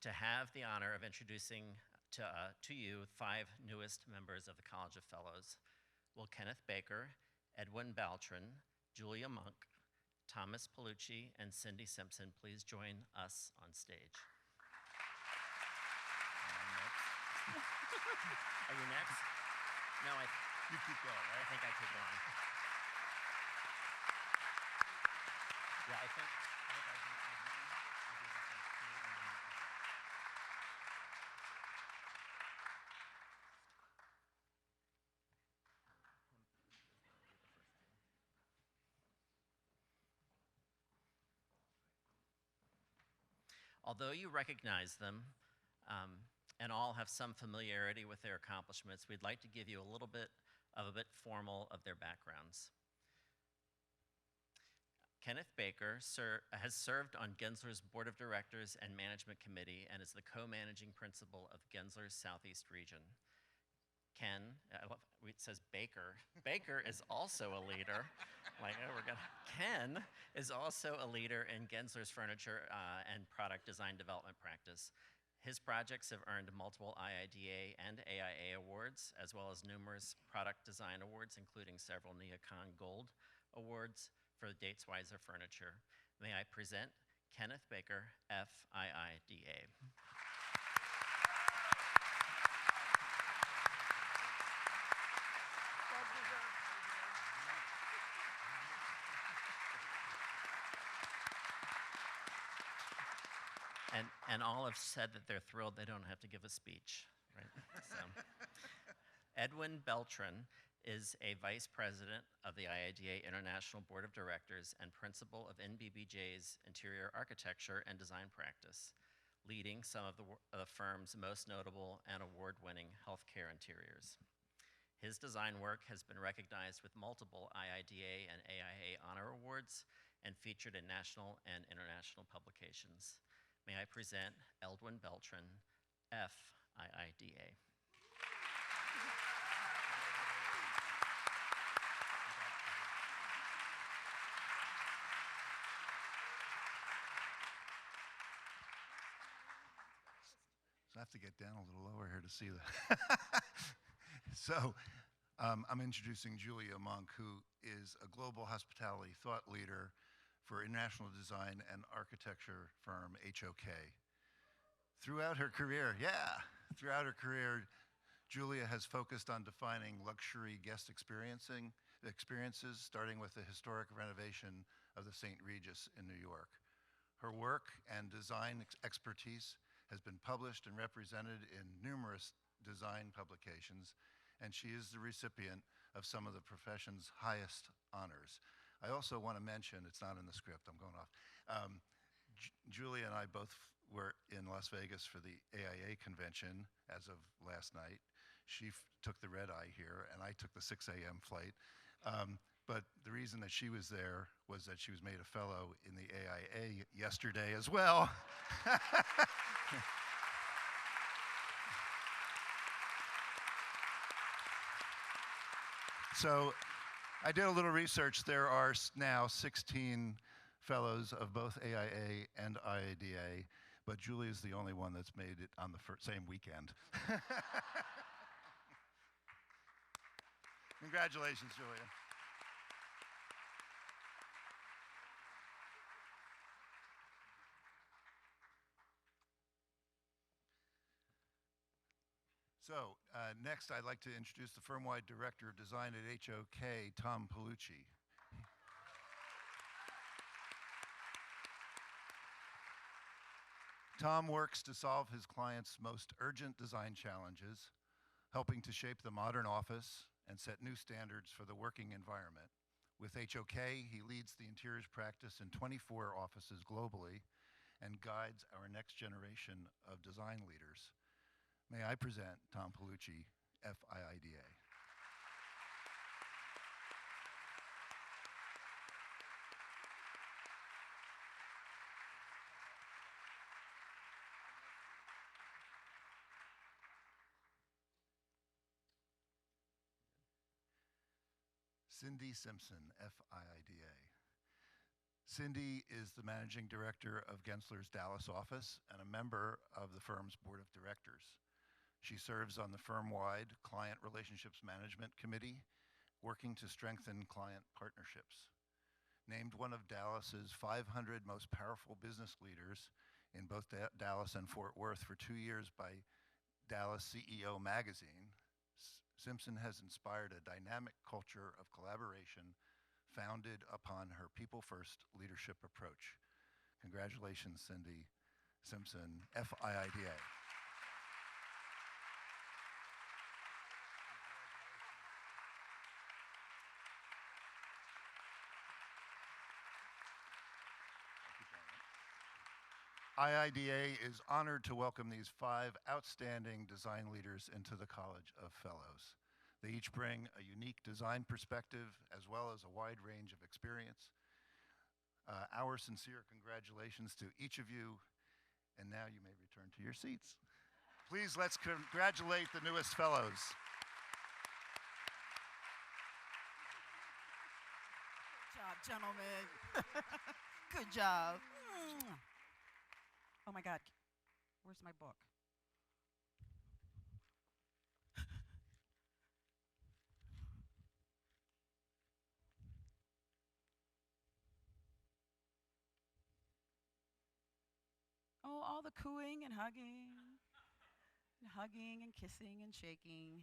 Speaker 14: to have the honor of introducing to you 5 newest members of the College of Fellows. Will Kenneth Baker, Edwin Baltrin, Julia Monk, Thomas Palucci, and Cindy Simpson please join us on stage? Are you next? No, you keep going, right? I think I keep going. Yeah, I think I do the first 2 and then Although you recognize them and all have some familiarity with their accomplishments, we'd like to give you a bit formal of their backgrounds. Kenneth Baker has served on Gensler's Board of Directors and Management Committee and is the co-managing principal of Gensler's Southeast region. Ken, it says Baker. Baker is also a leader. Ken is also a leader in Gensler's furniture and product design development practice. His projects have earned multiple IIDA and AIA awards, as well as numerous product design awards, including several NeoCon Gold awards for the Datesweiser furniture. May I present Kenneth Baker, FIIDA. And all have said that they're thrilled they don't have to give a speech, right? So, Edwin Beltran is a vice president of the IIDA International Board of Directors and principal of NBBJ's interior architecture and design practice, leading some of the firm's most notable and award-winning healthcare interiors. His design work has been recognized with multiple IIDA and AIA honor awards and featured in national and international publications. May I present Edwin Beltran, FIIDA.
Speaker 15: So I have to get down a little lower here to see that. So I'm introducing Julia Monk, who is a global hospitality thought leader for international design and architecture firm HOK. Throughout her career, Julia has focused on defining luxury guest experiences, starting with the historic renovation of the St. Regis in New York. Her work and design expertise has been published and represented in numerous design publications, and she is the recipient of some of the profession's highest honors. I also want to mention, it's not in the script, I'm going off. Julia and I both were in Las Vegas for the AIA convention as of last night. She took the red eye here, and I took the 6 a.m. flight. But the reason that she was there was that she was made a fellow in the AIA yesterday as well. So I did a little research. There are now 16 fellows of both AIA and IIDA, but Julie is the only one that's made it on the same weekend. Congratulations, Julia. So next, I'd like to introduce the firm-wide director of design at HOK, Tom Palucci. Tom works to solve his clients' most urgent design challenges, helping to shape the modern office and set new standards for the working environment. With HOK, he leads the interiors practice in 24 offices globally and guides our next generation of design leaders. May I present Tom Palucci, FIIDA. Cindy Simpson, FIIDA. Cindy is the managing director of Gensler's Dallas office and a member of the firm's board of directors. She serves on the firm-wide Client Relationships Management Committee, working to strengthen client partnerships. Named one of Dallas's 500 most powerful business leaders in both Dallas and Fort Worth for 2 years by Dallas CEO magazine, Simpson has inspired a dynamic culture of collaboration founded upon her people-first leadership approach. Congratulations, Cindy Simpson, FIIDA. IIDA is honored to welcome these 5 outstanding design leaders into the College of Fellows. They each bring a unique design perspective as well as a wide range of experience. Our sincere congratulations to each of you, and now you may return to your seats. Please let's congratulate the newest fellows.
Speaker 1: Good job, gentlemen. Good job. Oh my God, where's my book? Oh, all the cooing and hugging and kissing and shaking.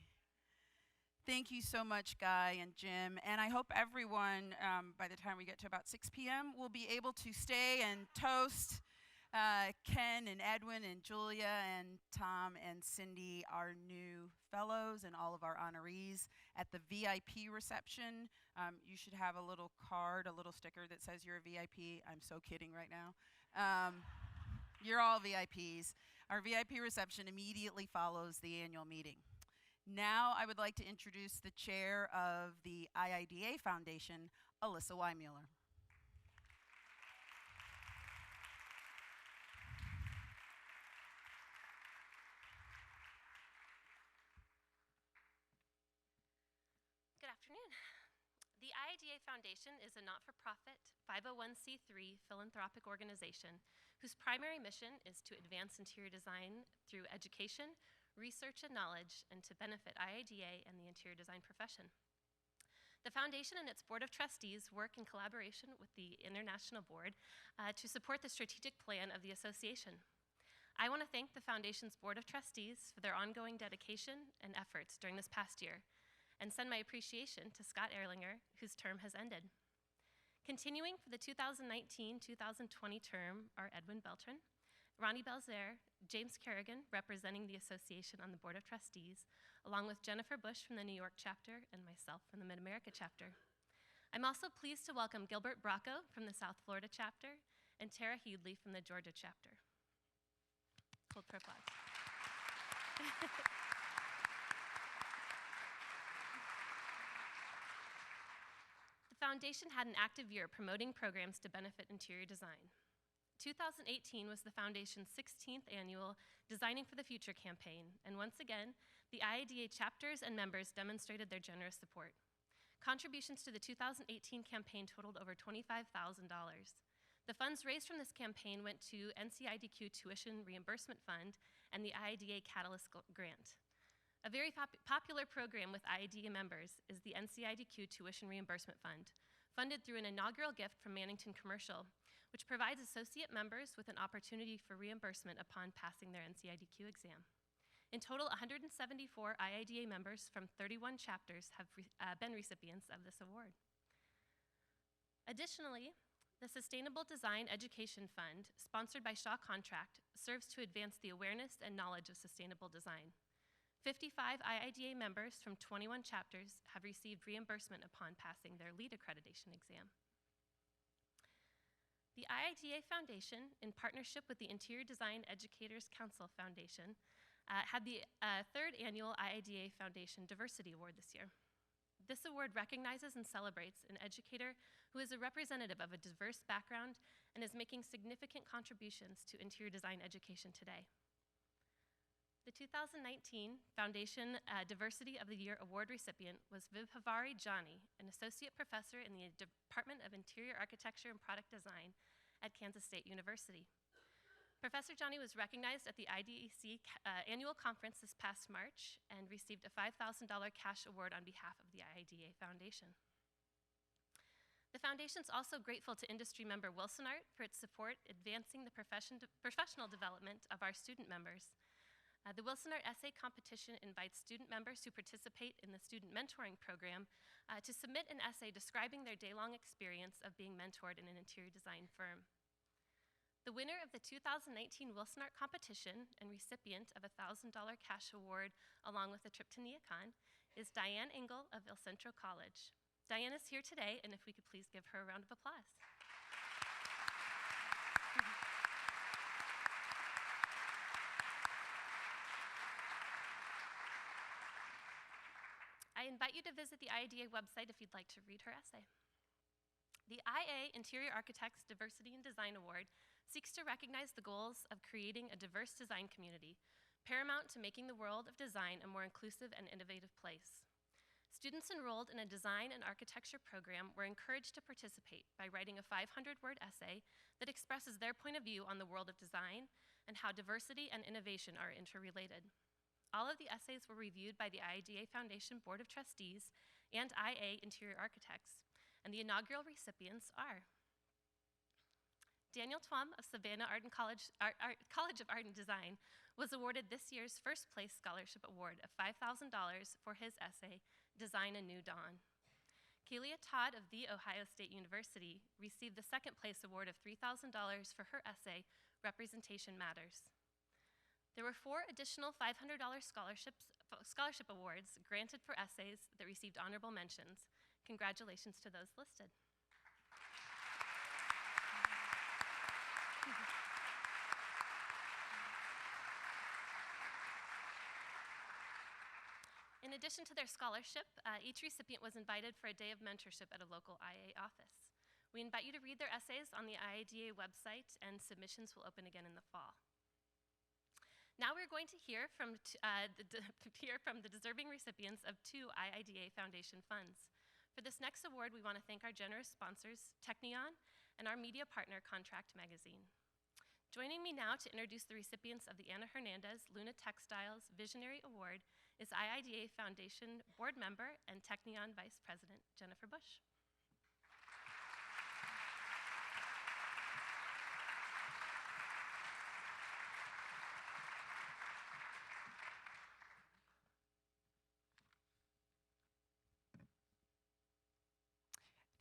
Speaker 1: Thank you so much, Guy and Jim. And I hope everyone, by the time we get to about 6 p.m., will be able to stay and toast Ken and Edwin and Julia and Tom and Cindy, our new fellows, and all of our honorees at the VIP reception. You should have a little card, a little sticker that says you're a VIP. I'm so kidding right now. You're all VIPs. Our VIP reception immediately follows the annual meeting. Now I would like to introduce the chair of the IIDA Foundation, Alyssa Weimuller.
Speaker 16: Good afternoon. The IIDA Foundation is a not-for-profit 501c3 philanthropic organization whose primary mission is to advance interior design through education, research, and knowledge, and to benefit IIDA and the interior design profession. The foundation and its board of trustees work in collaboration with the International Board to support the strategic plan of the association. I want to thank the foundation's board of trustees for their ongoing dedication and efforts during this past year, and send my appreciation to Scott Erlinger, whose term has ended. Continuing for the 2019-2020 term are Edwin Beltran, Ronnie Belzer, James Kerrigan, representing the association on the board of trustees, along with Jennifer Bush from the New York chapter and myself from the Mid-America chapter. I'm also pleased to welcome Gilbert Bracco from the South Florida chapter and Tara Hudley from the Georgia chapter. Hold for applause. The foundation had an active year promoting programs to benefit interior design. 2018 was the foundation's 16th annual Designing for the Future campaign, and once again, the IIDA chapters and members demonstrated their generous support. Contributions to the 2018 campaign totaled over $25,000. The funds raised from this campaign went to NCIDQ Tuition Reimbursement Fund and the IIDA Catalyst Grant. A very popular program with IIDA members is the NCIDQ Tuition Reimbursement Fund, funded through an inaugural gift from Mannington Commercial, which provides associate members with an opportunity for reimbursement upon passing their NCIDQ exam. In total, 174 IIDA members from 31 chapters have been recipients of this award. Additionally, the Sustainable Design Education Fund, sponsored by Shaw Contract, serves to advance the awareness and knowledge of sustainable design. 55 IIDA members from 21 chapters have received reimbursement upon passing their LEED accreditation exam. The IIDA Foundation, in partnership with the Interior Design Educators Council Foundation, had the third annual IIDA Foundation Diversity Award this year. This award recognizes and celebrates an educator who is a representative of a diverse background and is making significant contributions to interior design education today. The 2019 Foundation Diversity of the Year Award recipient was Vibhavari Jani, an associate professor in the Department of Interior Architecture and Product Design at Kansas State University. Professor Jani was recognized at the IDEC annual conference this past March and received a $5,000 cash award on behalf of the IIDA Foundation. The Foundation is also grateful to industry member Wilson Art for its support advancing the professional development of our student members. The Wilson Art Essay Competition invites student members who participate in the Student Mentoring Program to submit an essay describing their day-long experience of being mentored in an interior design firm. The winner of the 2019 Wilson Art Competition and recipient of a $1,000 cash award along with a trip to NeoCon is Diane Engel of El Centro College. Diane is here today, and if we could please give her a round of applause. I invite you to visit the IIDA website if you'd like to read her essay. The IA Interior Architects Diversity in Design Award seeks to recognize the goals of creating a diverse design community, paramount to making the world of design a more inclusive and innovative place. Students enrolled in a design and architecture program were encouraged to participate by writing a 500-word essay that expresses their point of view on the world of design and how diversity and innovation are interrelated. All of the essays were reviewed by the IIDA Foundation Board of Trustees and IA Interior Architects, and the inaugural recipients are Daniel Twum of Savannah College of Art and Design was awarded this year's first place scholarship award of $5,000 for his essay, Design a New Dawn. Kelia Todd of The Ohio State University received the second place award of $3,000 for her essay, Representation Matters. There were 4 additional $500 scholarship awards granted for essays that received honorable mentions. Congratulations to those listed. In addition to their scholarship, each recipient was invited for a day of mentorship at a local IA office. We invite you to read their essays on the IIDA website, and submissions will open again in the fall. Now we're going to hear from the deserving recipients of 2 IIDA Foundation funds. For this next award, we want to thank our generous sponsors, Technion, and our media partner, Contract Magazine. Joining me now to introduce the recipients of the Ana Hernandez Luna Textiles Visionary Award is IIDA Foundation Board Member and Technion Vice President, Jennifer Bush.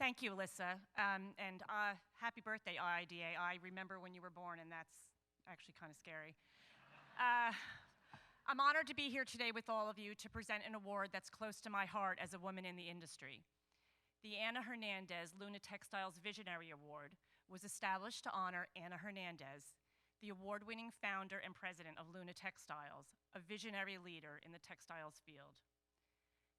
Speaker 17: Thank you, Alyssa, and happy birthday, IIDA. I remember when you were born, and that's actually kind of scary. I'm honored to be here today with all of you to present an award that's close to my heart as a woman in the industry. The Ana Hernandez Luna Textiles Visionary Award was established to honor Ana Hernandez, the award-winning founder and president of Luna Textiles, a visionary leader in the textiles field.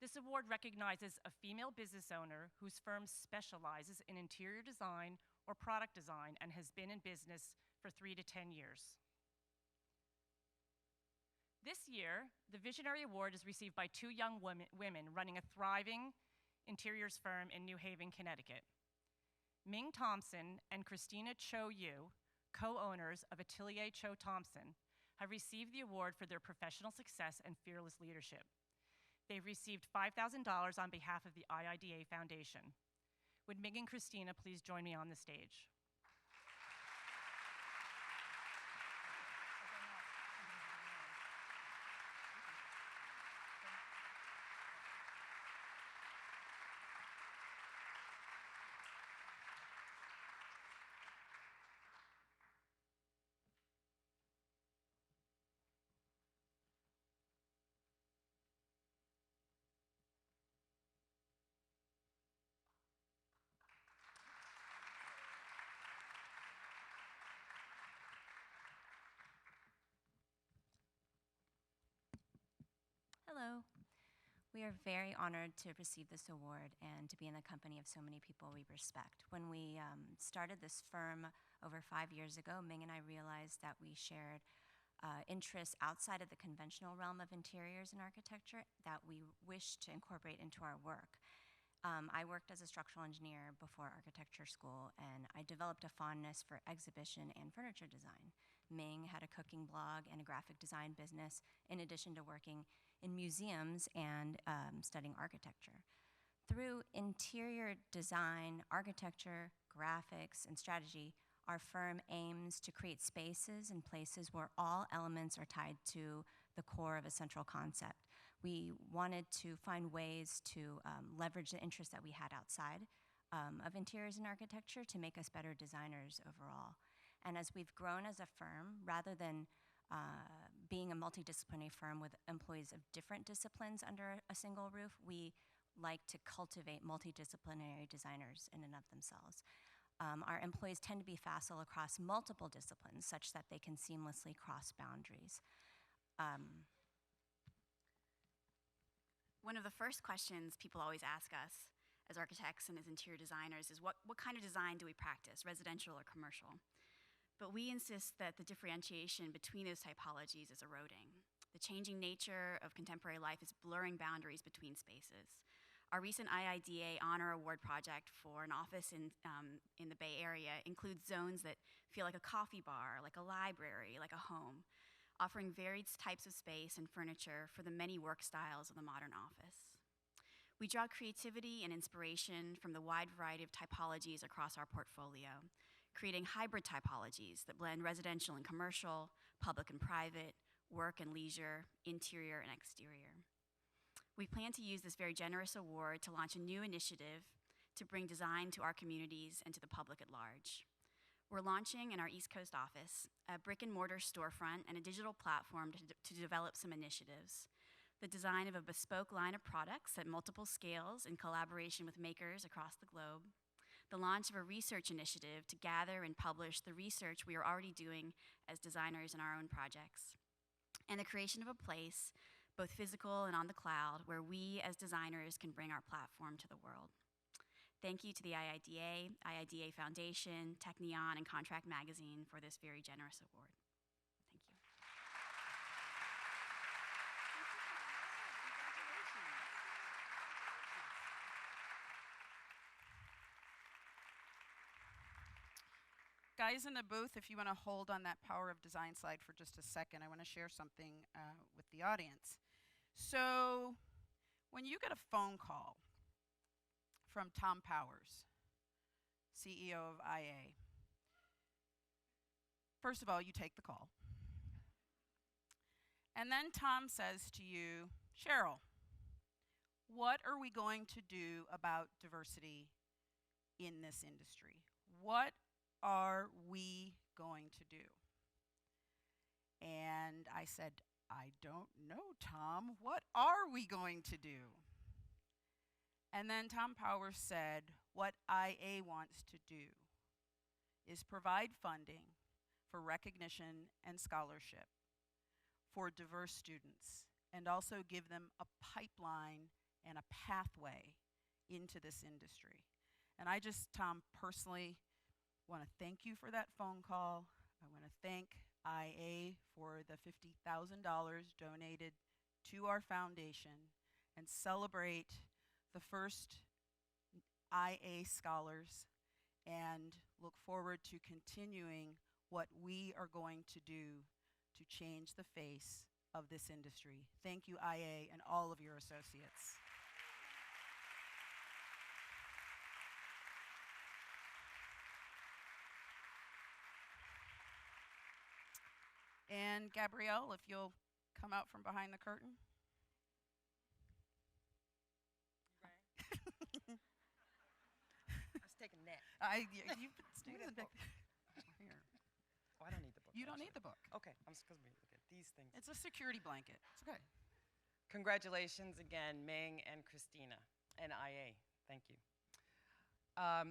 Speaker 17: This award recognizes a female business owner whose firm specializes in interior design or product design and has been in business for 3 to 10 years. This year, the Visionary Award is received by 2 young women running a thriving interiors firm in New Haven, Connecticut. Ming Thompson and Christina Cho Yu, co-owners of Atelier Cho Thompson, have received the award for their professional success and fearless leadership. They've received $5,000 on behalf of the IIDA Foundation. Would Ming and Christina please join me on the stage?
Speaker 18: Hello. We are very honored to receive this award and to be in the company of so many people we respect. When we started this firm over 5 years ago, Ming and I realized that we shared interests outside of the conventional realm of interiors and architecture that we wished to incorporate into our work. I worked as a structural engineer before architecture school, and I developed a fondness for exhibition and furniture design. Ming had a cooking blog and a graphic design business, in addition to working in museums and studying architecture. Through interior design, architecture, graphics, and strategy, our firm aims to create spaces and places where all elements are tied to the core of a central concept. We wanted to find ways to leverage the interests that we had outside of interiors and architecture to make us better designers overall. And as we've grown as a firm, rather than being a multidisciplinary firm with employees of different disciplines under a single roof, we like to cultivate multidisciplinary designers in and of themselves. Our employees tend to be facile across multiple disciplines such that they can seamlessly cross boundaries.
Speaker 19: One of the first questions people always ask us as architects and as interior designers is what kind of design do we practice, residential or commercial? But we insist that the differentiation between those typologies is eroding. The changing nature of contemporary life is blurring boundaries between spaces. Our recent IIDA Honor Award project for an office in the Bay Area includes zones that feel like a coffee bar, like a library, like a home, offering varied types of space and furniture for the many work styles of the modern office. We draw creativity and inspiration from the wide variety of typologies across our portfolio, creating hybrid typologies that blend residential and commercial, public and private, work and leisure, interior and exterior. We plan to use this very generous award to launch a new initiative to bring design to our communities and to the public at large. We're launching in our East Coast office a brick and mortar storefront and a digital platform to develop some initiatives. The design of a bespoke line of products at multiple scales in collaboration with makers across the globe. The launch of a research initiative to gather and publish the research we are already doing as designers in our own projects. And the creation of a place, both physical and on the cloud, where we as designers can bring our platform to the world. Thank you to the IIDA, IIDA Foundation, Technion, and Contract Magazine for this very generous award. Thank you.
Speaker 1: Guys in the booth, if you want to hold on that Power of Design slide for just a second, I want to share something with the audience. So when you get a phone call from Tom Powers, CEO of IA, first of all, you take the call. And then Tom says to you, Cheryl, what are we going to do about diversity in this industry? What are we going to do? And I said, I don't know, Tom. What are we going to do? And then Tom Powers said, what IA wants to do is provide funding for recognition and scholarship for diverse students, and also give them a pipeline and a pathway into this industry. And I just, Tom, personally want to thank you for that phone call. I want to thank IA for the $50,000 donated to our foundation, and celebrate the first IA scholars, and look forward to continuing what we are going to do to change the face of this industry. Thank you, IA, and all of your associates. And Gabrielle, if you'll come out from behind the curtain.
Speaker 5: I was taking that.
Speaker 1: You've been standing back here.
Speaker 5: Oh, I don't need the book.
Speaker 1: You don't need the book.
Speaker 5: Okay, I'm just going to look at these things.
Speaker 1: It's a security blanket. It's okay.
Speaker 5: Congratulations again, Ming and Christina, and IA. Thank you.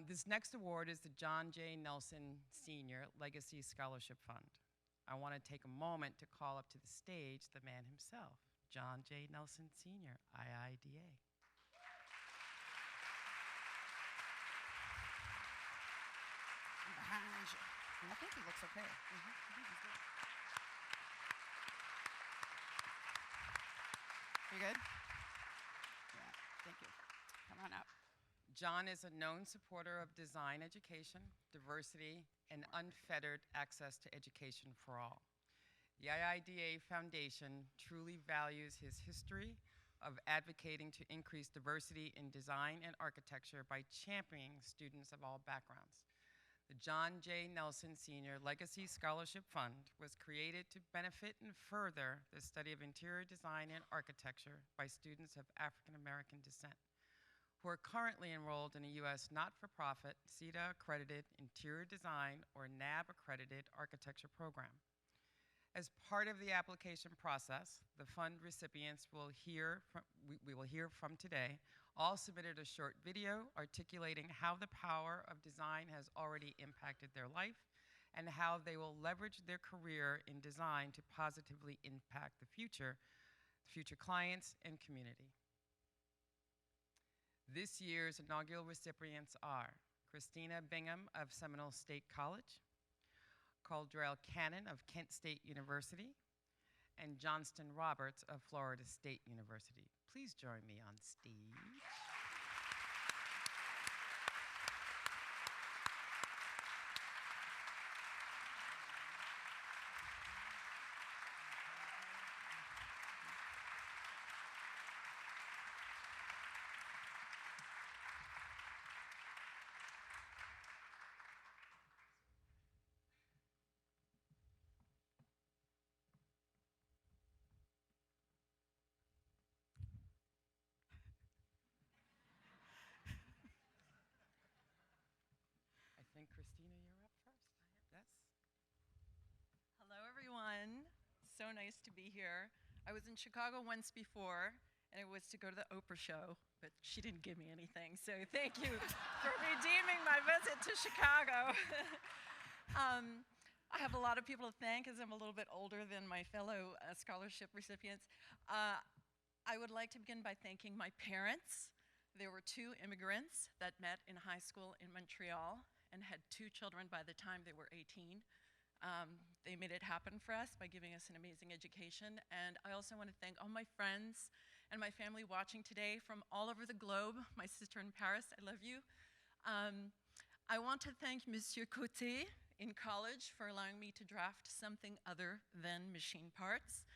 Speaker 5: This next award is the John J. Nelson Sr. Legacy Scholarship Fund. I want to take a moment to call up to the stage the man himself, John J. Nelson Sr., IIDA.
Speaker 1: Behind you. I think he looks okay. I think he's good. You good? Yeah, thank you. Come on up.
Speaker 5: John is a known supporter of design education, diversity, and unfettered access to education for all. The IIDA Foundation truly values his history of advocating to increase diversity in design and architecture by championing students of all backgrounds. The John J. Nelson Sr. Legacy Scholarship Fund was created to benefit and further the study of interior design and architecture by students of African American descent who are currently enrolled in a U.S. not-for-profit, CETA-accredited interior design or NAB-accredited architecture program. As part of the application process, the fund recipients will hear from, we will hear from today, all submitted a short video articulating how the power of design has already impacted their life and how they will leverage their career in design to positively impact the future clients and community. This year's inaugural recipients are Christina Bingham of Seminole State College, Caldrell Cannon of Kent State University, and Johnston Roberts of Florida State University. Please join me on stage. I think, Christina, you're up first. Yes.
Speaker 20: Hello, everyone. So nice to be here. I was in Chicago once before, and it was to go to the Oprah show, but she didn't give me anything. So thank you for redeeming my visit to Chicago. I have a lot of people to thank, as I'm a little bit older than my fellow scholarship recipients. I would like to begin by thanking my parents. There were 2 immigrants that met in high school in Montreal and had 2 children by the time they were 18. They made it happen for us by giving us an amazing education. And I also want to thank all my friends and my family watching today from all over the globe. My sister in Paris, I love you. I want to thank Monsieur Coté in college for allowing me to draft something other than machine parts.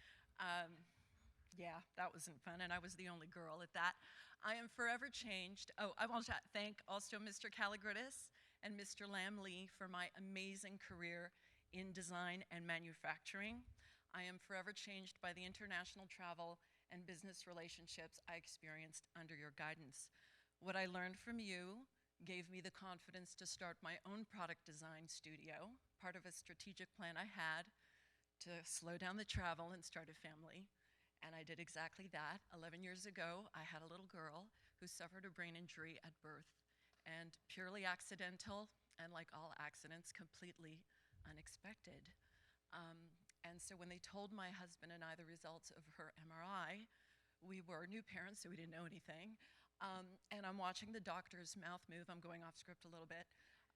Speaker 20: Yeah, that wasn't fun, and I was the only girl at that. I am forever changed. Oh, I want to thank also Mr. Calligridis and Mr. Lam Lee for my amazing career in design and manufacturing. I am forever changed by the international travel and business relationships I experienced under your guidance. What I learned from you gave me the confidence to start my own product design studio, part of a strategic plan I had to slow down the travel and start a family. And I did exactly that. 11 years ago, I had a little girl who suffered a brain injury at birth, and purely accidental, and like all accidents, completely unexpected. And so when they told my husband and I the results of her MRI, we were new parents, so we didn't know anything. And I'm watching the doctor's mouth move. I'm going off script a little bit.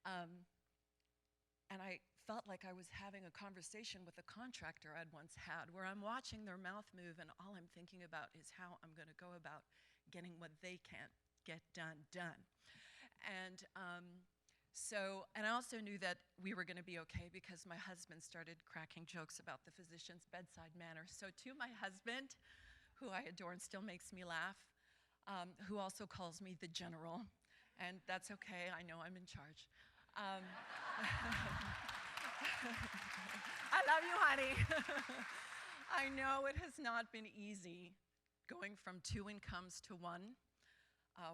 Speaker 20: And I felt like I was having a conversation with a contractor I'd once had, where I'm watching their mouth move, and all I'm thinking about is how I'm going to go about getting what they can't get done. And and I also knew that we were going to be okay because my husband started cracking jokes about the physician's bedside manner. So to my husband, who I adore and still makes me laugh, who also calls me the general, and that's okay, I know I'm in charge. I love you, honey. I know it has not been easy going from 2 incomes to 1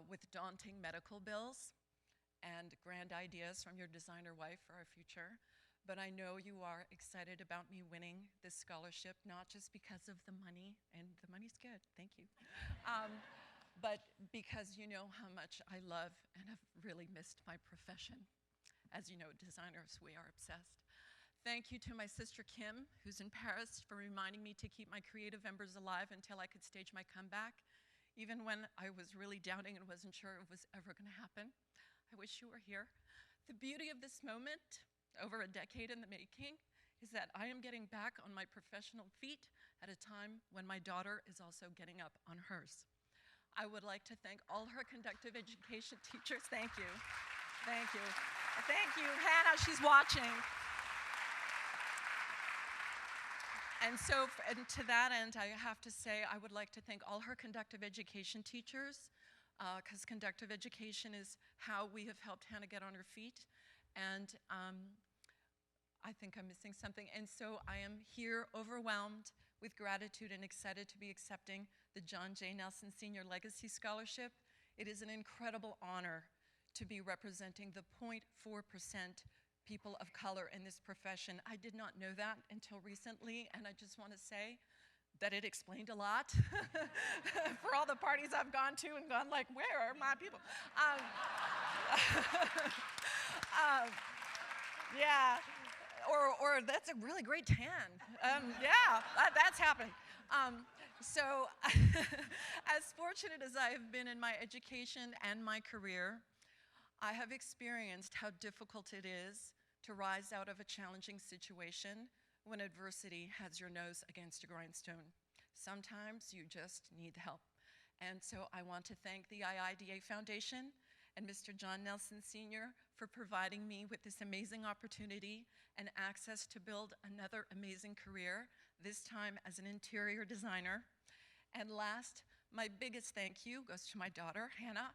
Speaker 20: with daunting medical bills and grand ideas from your designer wife for our future. But I know you are excited about me winning this scholarship, not just because of the money, and the money's good, thank you, but because you know how much I love and have really missed my profession. As you know, designers, we are obsessed. Thank you to my sister Kim, who's in Paris, for reminding me to keep my creative embers alive until I could stage my comeback, even when I was really doubting and wasn't sure it was ever going to happen. I wish you were here. The beauty of this moment, over a decade in the making, is that I am getting back on my professional feet at a time when my daughter is also getting up on hers. I would like to thank all her conductive education teachers. Thank you. Thank you. Thank you, Hannah, she's watching. And so, and to that end, I have to say, I would like to thank all her conductive education teachers, because conductive education is how we have helped Hannah get on her feet. And I think I'm missing something. And so I am here overwhelmed with gratitude and excited to be accepting the John J. Nelson Senior Legacy Scholarship. It is an incredible honor to be representing the 0.4% people of color in this profession. I did not know that until recently, and I just want to say that it explained a lot for all the parties I've gone to and gone like, where are my people? Yeah, or that's a really great tan. Yeah, that's happened. So, as fortunate as I have been in my education and my career, I have experienced how difficult it is to rise out of a challenging situation when adversity has your nose against a grindstone. Sometimes you just need help. And so I want to thank the IIDA Foundation and Mr. John Nelson Sr. for providing me with this amazing opportunity and access to build another amazing career, this time as an interior designer. And last, my biggest thank you goes to my daughter, Hannah.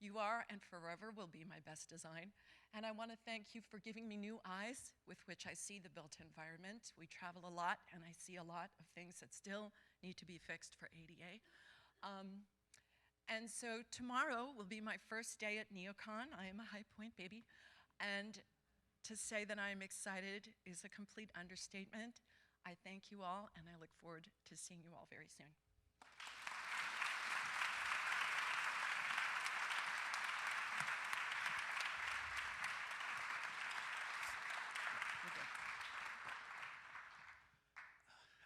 Speaker 20: You are and forever will be my best design. And I want to thank you for giving me new eyes with which I see the built environment. We travel a lot, and I see a lot of things that still need to be fixed for ADA. And so tomorrow will be my first day at NeoCon. I am a High Point baby. And to say that I am excited is a complete understatement. I thank you all, and I look forward to seeing you all very soon.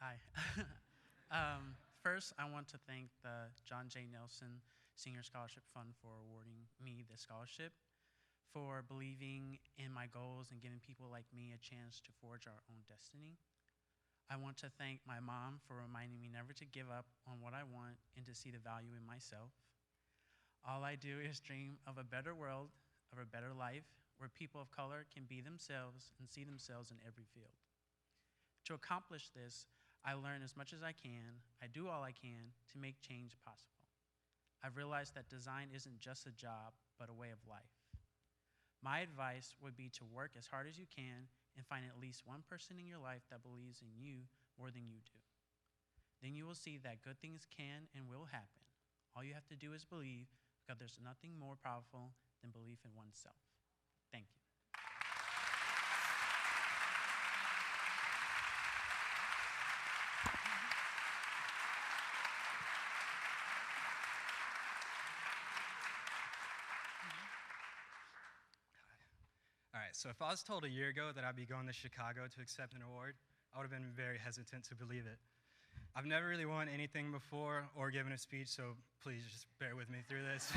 Speaker 21: Hi. First, I want to thank the John J. Nelson Senior Scholarship Fund for awarding me this scholarship, for believing in my goals and giving people like me a chance to forge our own destiny. I want to thank my mom for reminding me never to give up on what I want and to see the value in myself. All I do is dream of a better world, of a better life, where people of color can be themselves and see themselves in every field. To accomplish this, I learn as much as I can, I do all I can to make change possible. I've realized that design isn't just a job, but a way of life. My advice would be to work as hard as you can and find at least one person in your life that believes in you more than you do. Then you will see that good things can and will happen. All you have to do is believe, because there's nothing more powerful than belief in oneself. Thank you.
Speaker 22: All right, so if I was told a year ago that I'd be going to Chicago to accept an award, I would have been very hesitant to believe it. I've never really won anything before or given a speech, so please just bear with me through this.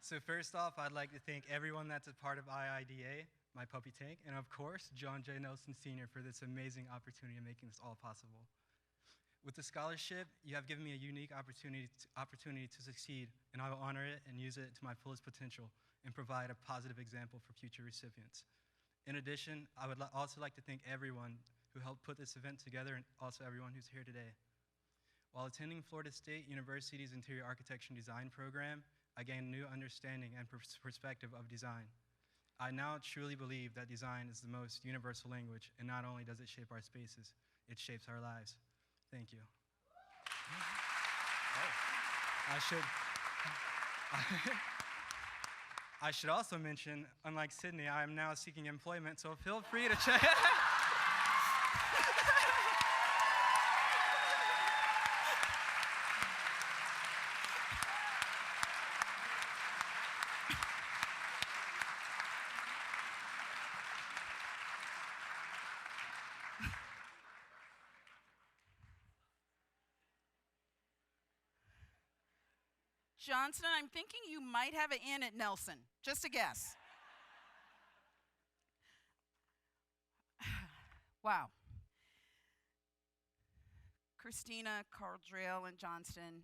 Speaker 22: So first off, I'd like to thank everyone that's a part of IIDA, my puppy Tank, and of course, John J. Nelson Sr. for this amazing opportunity of making this all possible. With the scholarship, you have given me a unique opportunity to succeed, and I will honor it and use it to my fullest potential and provide a positive example for future recipients. In addition, I would also like to thank everyone who helped put this event together and also everyone who's here today. While attending Florida State University's Interior Architecture and Design program, I gained a new understanding and perspective of design. I now truly believe that design is the most universal language, and not only does it shape our spaces, it shapes our lives. Thank you. I should also mention, unlike Sydney, I am now seeking employment, so feel free to check.
Speaker 1: Johnston, I'm thinking you might have an in at Nelson. Just a guess. Wow. Christina, Cardrell, and Johnston,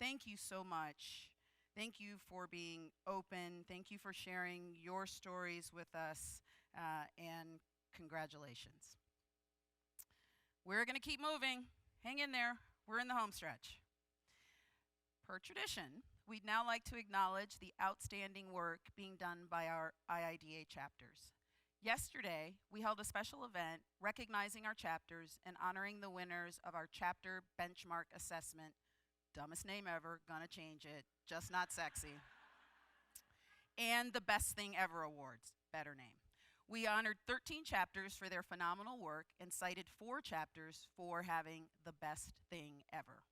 Speaker 1: thank you so much. Thank you for being open. Thank you for sharing your stories with us, and congratulations. We're going to keep moving. Hang in there. We're in the home stretch. Per tradition, we'd now like to acknowledge the outstanding work being done by our IIDA chapters. Yesterday, we held a special event recognizing our chapters and honoring the winners of our chapter benchmark assessment. Dumbest name ever, gonna change it, just not sexy. And the Best Thing Ever Awards, better name. We honored 13 chapters for their phenomenal work and cited 4 chapters for having the best thing ever.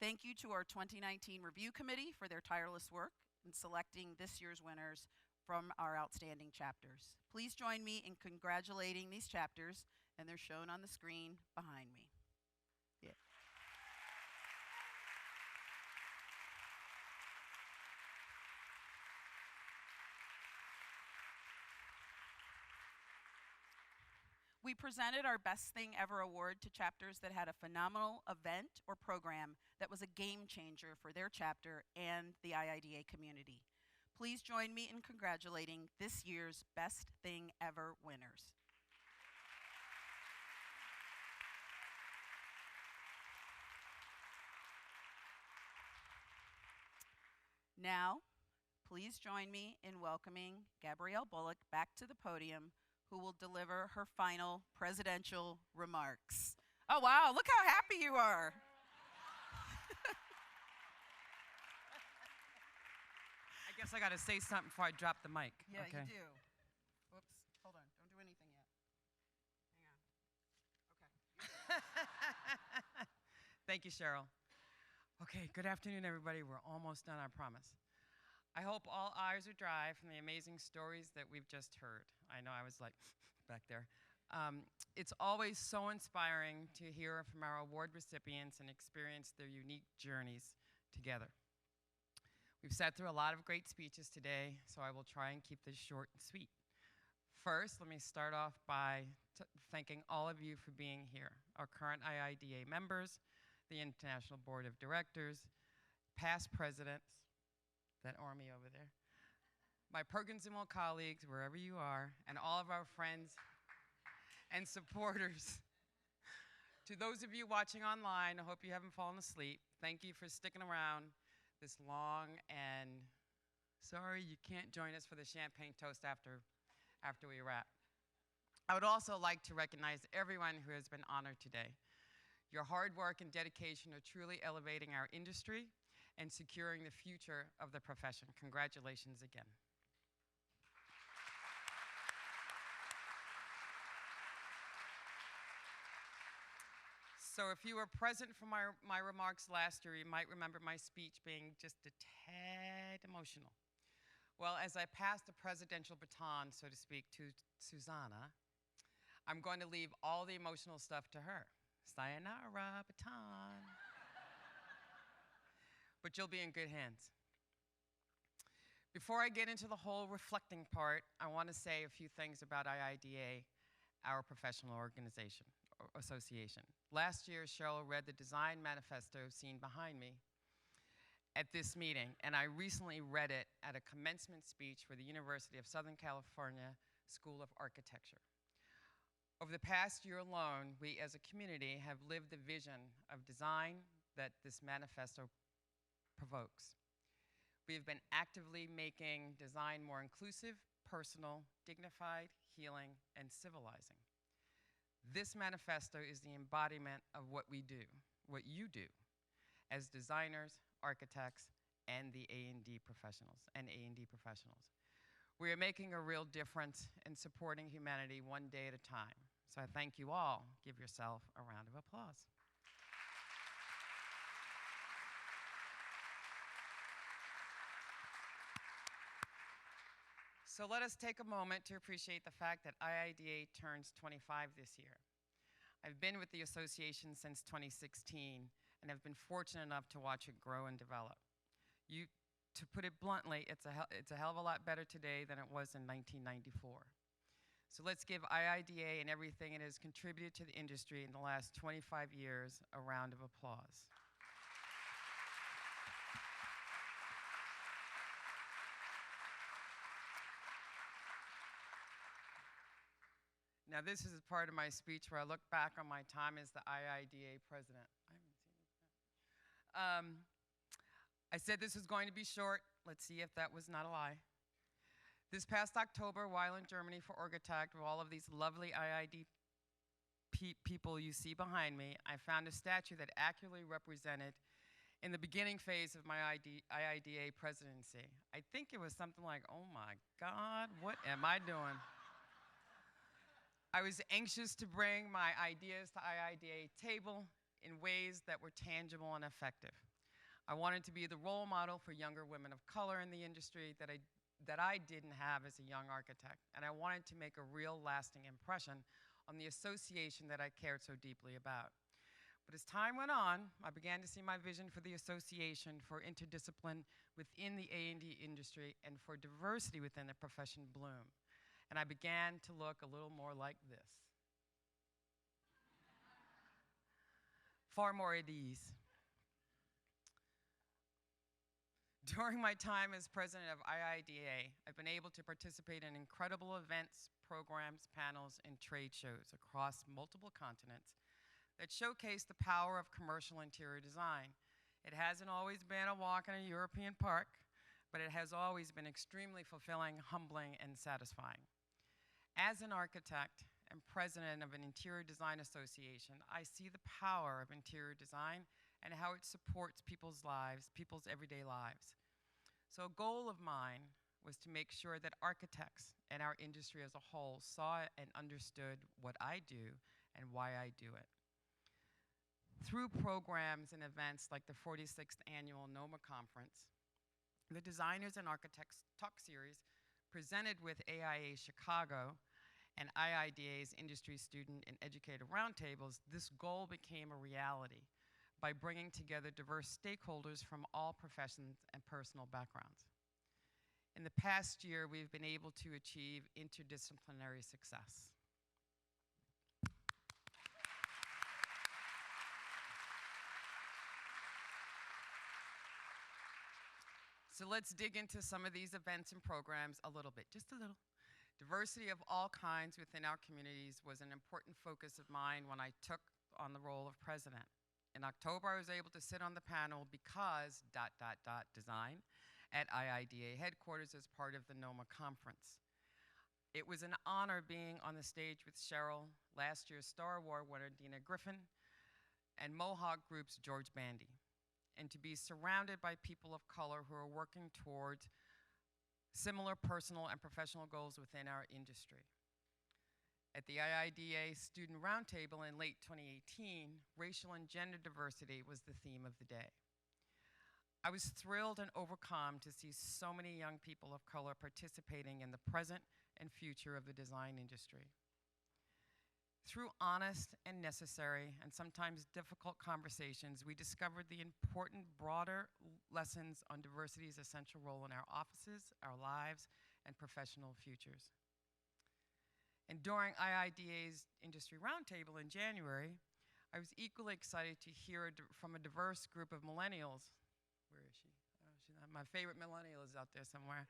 Speaker 1: Thank you to our 2019 Review Committee for their tireless work in selecting this year's winners from our outstanding chapters. Please join me in congratulating these chapters, and they're shown on the screen behind me. Yeah. We presented our Best Thing Ever award to chapters that had a phenomenal event or program that was a game changer for their chapter and the IIDA community. Please join me in congratulating this year's Best Thing Ever winners. Now, please join me in welcoming Gabrielle Bullock back to the podium, who will deliver her final presidential remarks. Oh, wow, look how happy you are.
Speaker 5: I guess I got to say something before I drop the mic.
Speaker 1: Yeah,
Speaker 5: okay?
Speaker 1: you do. Whoops, hold on, don't do anything yet. Hang on. Okay.
Speaker 5: Thank you, Cheryl. Okay, good afternoon, everybody. We're almost done, I promise. I hope all eyes are dry from the amazing stories that we've just heard. I know I was like back there. It's always so inspiring to hear from our award recipients and experience their unique journeys together. We've sat through a lot of great speeches today, so I will try and keep this short and sweet. First, let me start off by thanking all of you for being here, our current IIDA members, the International Board of Directors, past presidents, that army over there, my Perkins and Will colleagues, wherever you are, and all of our friends and supporters. To those of you watching online, I hope you haven't fallen asleep. Thank you for sticking around this long, and sorry you can't join us for the champagne toast after we wrap. I would also like to recognize everyone who has been honored today. Your hard work and dedication are truly elevating our industry and securing the future of the profession. Congratulations again. So if you were present for my remarks last year, you might remember my speech being just a tad emotional. Well, as I pass the presidential baton, so to speak, to Susanna, I'm going to leave all the emotional stuff to her. Sayonara, baton. But you'll be in good hands. Before I get into the whole reflecting part, I want to say a few things about IIDA, our professional organization, or association. Last year, Cheryl read the design manifesto seen behind me at this meeting, and I recently read it at a commencement speech for the University of Southern California School of Architecture. Over the past year alone, we as a community have lived the vision of design that this manifesto provokes. We have been actively making design more inclusive, personal, dignified, healing, and civilizing. This manifesto is the embodiment of what we do, what you do, as designers, architects, and the A&D professionals, We are making a real difference in supporting humanity one day at a time. So I thank you all. Give yourself a round of applause. So let us take a moment to appreciate the fact that IIDA turns 25 this year. I've been with the association since 2016 and have been fortunate enough to watch it grow and develop. To put it bluntly, it's a hell of a lot better today than it was in 1994. So let's give IIDA and everything it has contributed to the industry in the last 25 years a round of applause. Now, this is a part of my speech where I look back on my time as the IIDA president. I haven't seen this. I said this was going to be short. Let's see if that was not a lie. This past October, while in Germany for Orgatact with all of these lovely IID people you see behind me, I found a statue that accurately represented in the beginning phase of my IIDA presidency. I think it was something like, oh my God, what am I doing? I was anxious to bring my ideas to IIDA table in ways that were tangible and effective. I wanted to be the role model for younger women of color in the industry that I didn't have as a young architect, and I wanted to make a real lasting impression on the association that I cared so deeply about. But as time went on, I began to see my vision for the association for interdiscipline within the A&D industry and for diversity within the profession bloom. And I began to look a little more like this. far more at ease. During my time as president of IIDA, I've been able to participate in incredible events, programs, panels, and trade shows across multiple continents that showcase the power of commercial interior design. It hasn't always been a walk in a European park, but it has always been extremely fulfilling, humbling, and satisfying. As an architect and president of an interior design association, I see the power of interior design and how it supports people's lives, people's everyday lives. So a goal of mine was to make sure that architects and our industry as a whole saw and understood what I do and why I do it. Through programs and events like the 46th Annual NOMA Conference, the Designers and Architects Talk Series presented with AIA Chicago and IIDA's Industry Student and Educator Roundtables, this goal became a reality by bringing together diverse stakeholders from all professions and personal backgrounds. In the past year, we've been able to achieve interdisciplinary success. So let's dig into some of these events and programs a little bit, just a little. Diversity of all kinds within our communities was an important focus of mine when I took on the role of president. In October, I was able to sit on the panel because ... design at IIDA headquarters as part of the NOMA conference. It was an honor being on the stage with Cheryl, last year's Star Award winner Dina Griffin, and Mohawk Group's George Bandy, and to be surrounded by people of color who are working towards similar personal and professional goals within our industry. At the IIDA Student Roundtable in late 2018, racial and gender diversity was the theme of the day. I was thrilled and overcome to see so many young people of color participating in the present and future of the design industry. Through honest and necessary and sometimes difficult conversations, we discovered the important broader lessons on diversity's essential role in our offices, our lives, and professional futures. And during IIDA's Industry Roundtable in January, I was equally excited to hear from a diverse group of millennials. Where is she? Oh, my favorite millennial is out there somewhere.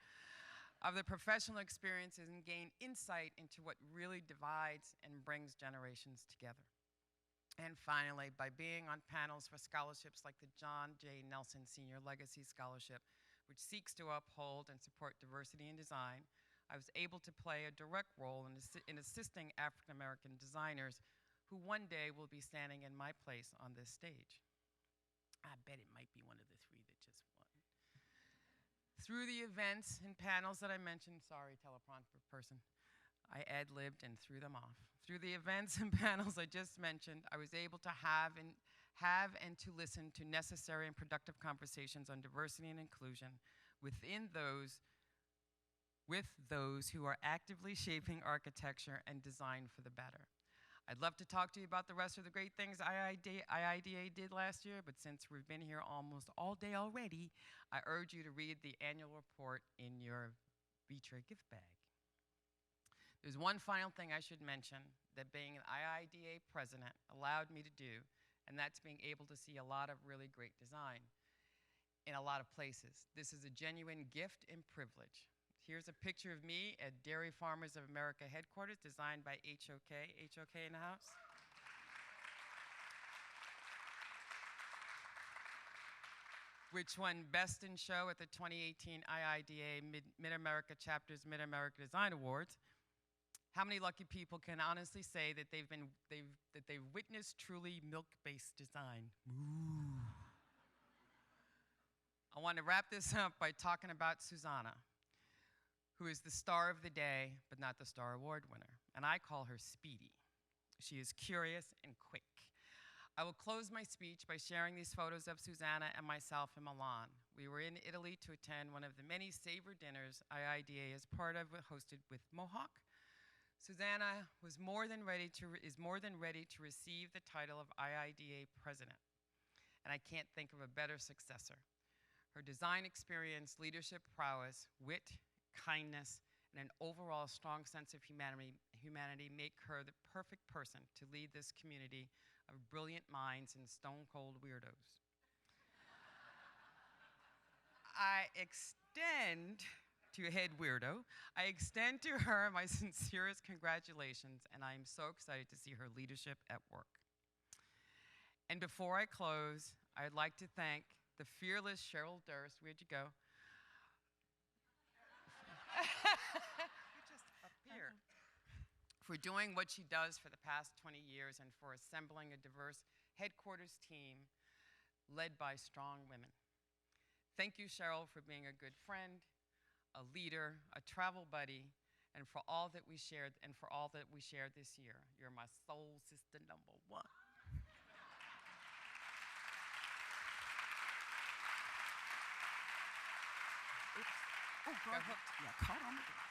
Speaker 5: Of the professional experiences and gain insight into what really divides and brings generations together. And finally, by being on panels for scholarships like the John J. Nelson Senior Legacy Scholarship, which seeks to uphold and support diversity in design, I was able to play a direct role in assisting African American designers who one day will be standing in my place on this stage. I bet it might be one of the three that just won. Through the events and panels that I mentioned, sorry, teleprompter person, I ad-libbed and threw them off. Through the events and panels I just mentioned, I was able to have and to listen to necessary and productive conversations on diversity and inclusion with those who are actively shaping architecture and design for the better. I'd love to talk to you about the rest of the great things IIDA did last year, but since we've been here almost all day already, I urge you to read the annual report in your Vitra gift bag. There's one final thing I should mention that being an IIDA president allowed me to do, and that's being able to see a lot of really great design in a lot of places. This is a genuine gift and privilege. Here's a picture of me at Dairy Farmers of America headquarters, designed by HOK. HOK in the house? Which won Best in Show at the 2018 IIDA Mid-America Chapter's Mid-America Design Awards. How many lucky people can honestly say that they've witnessed truly milk-based design? Ooh. I want to wrap this up by talking about Susanna, who is the star of the day, but not the Star Award winner. And I call her Speedy. She is curious and quick. I will close my speech by sharing these photos of Susanna and myself in Milan. We were in Italy to attend one of the many savor dinners IIDA is part of, hosted with Mohawk. Susanna is more than ready to receive the title of IIDA president. And I can't think of a better successor. Her design experience, leadership prowess, wit, kindness, and an overall strong sense of humanity make her the perfect person to lead this community of brilliant minds and stone-cold weirdos. I extend to her my sincerest congratulations, and I am so excited to see her leadership at work. And before I close, I'd like to thank the fearless Cheryl Durst, where'd you go? You just appeared. For doing what she does for the past 20 years and for assembling a diverse headquarters team led by strong women. Thank you, Cheryl, for being a good friend, a leader, a travel buddy, and for all that we shared this year. You're my soul sister number one. Oops. Oh, got hooked. Yeah, caught on the door.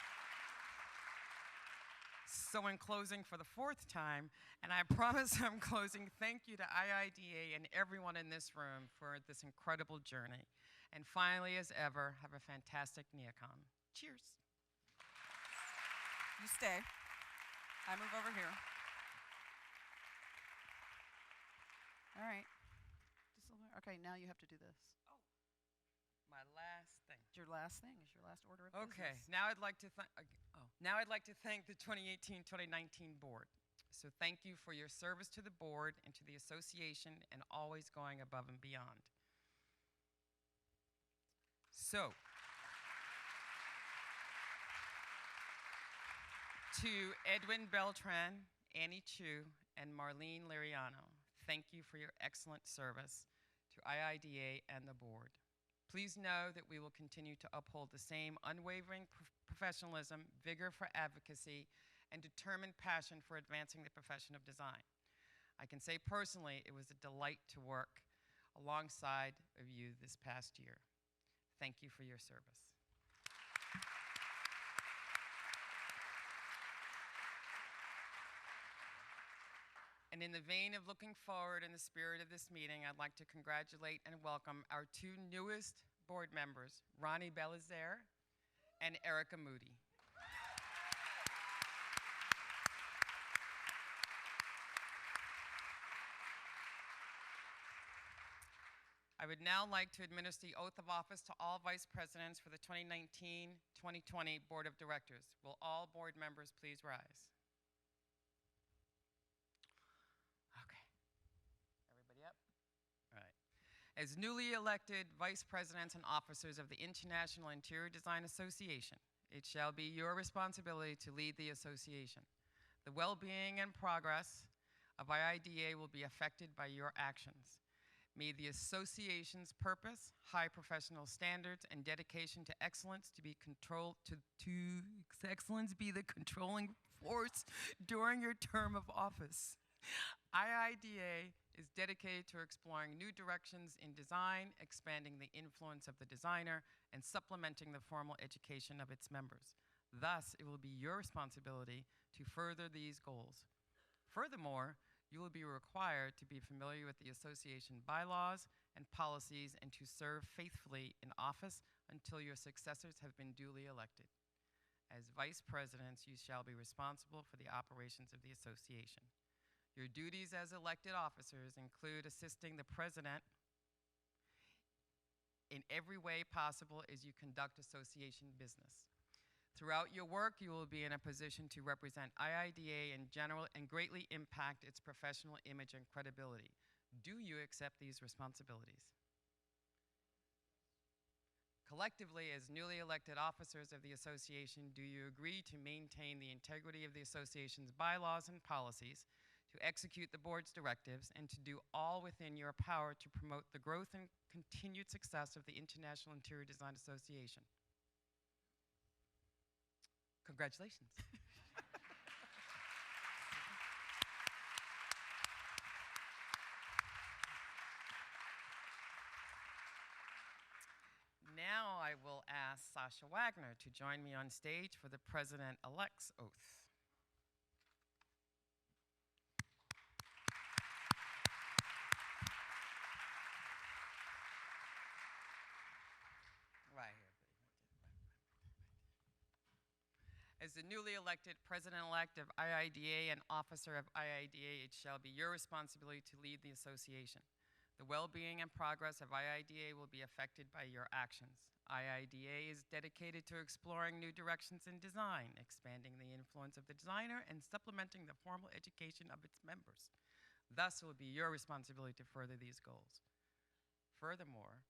Speaker 5: So in closing for the fourth time, and I promise I'm closing, thank you to IIDA and everyone in this room for this incredible journey. And finally, as ever, have a fantastic NeoCon. Cheers.
Speaker 1: You stay. I move over here. All right. Okay, now you have to do this.
Speaker 5: Oh, my last thing.
Speaker 1: It's your last thing. It's your last order of
Speaker 5: Okay,
Speaker 1: business.
Speaker 5: now I'd like to thank the 2018-2019 board. So thank you for your service to the board and to the association and always going above and beyond. So, to Edwin Beltran, Annie Chu, and Marlene Liriano, thank you for your excellent service to IIDA and the board. Please know that we will continue to uphold the same unwavering professionalism, vigor for advocacy, and determined passion for advancing the profession of design. I can say personally, it was a delight to work alongside of you this past year. Thank you for your service. And in the vein of looking forward in the spirit of this meeting, I'd like to congratulate and welcome our two newest board members, Ronnie Belizaire and Erica Moody. I would now like to administer the oath of office to all vice presidents for the 2019-2020 Board of Directors. Will all board members please rise? Okay. Everybody up? All right. As newly elected vice presidents and officers of the International Interior Design Association, it shall be your responsibility to lead the association. The well-being and progress of IIDA will be affected by your actions. May the association's purpose, high professional standards, and dedication to excellence excellence be the controlling force during your term of office. IIDA is dedicated to exploring new directions in design, expanding the influence of the designer, and supplementing the formal education of its members. Thus, it will be your responsibility to further these goals. Furthermore, you will be required to be familiar with the association bylaws and policies and to serve faithfully in office until your successors have been duly elected. As vice presidents, you shall be responsible for the operations of the association. Your duties as elected officers include assisting the president in every way possible as you conduct association business. Throughout your work, you will be in a position to represent IIDA in general and greatly impact its professional image and credibility. Do you accept these responsibilities? Collectively, as newly elected officers of the association, do you agree to maintain the integrity of the association's bylaws and policies, to execute the board's directives, and to do all within your power to promote the growth and continued success of the International Interior Design Association? Congratulations. Now I will ask Sasha Wagner to join me on stage for the President-elect's oath. Right here. As the newly elected president-elect of IIDA and officer of IIDA, it shall be your responsibility to lead the association. The well-being and progress of IIDA will be affected by your actions. IIDA is dedicated to exploring new directions in design, expanding the influence of the designer, and supplementing the formal education of its members. Thus, it will be your responsibility to further these goals. Furthermore,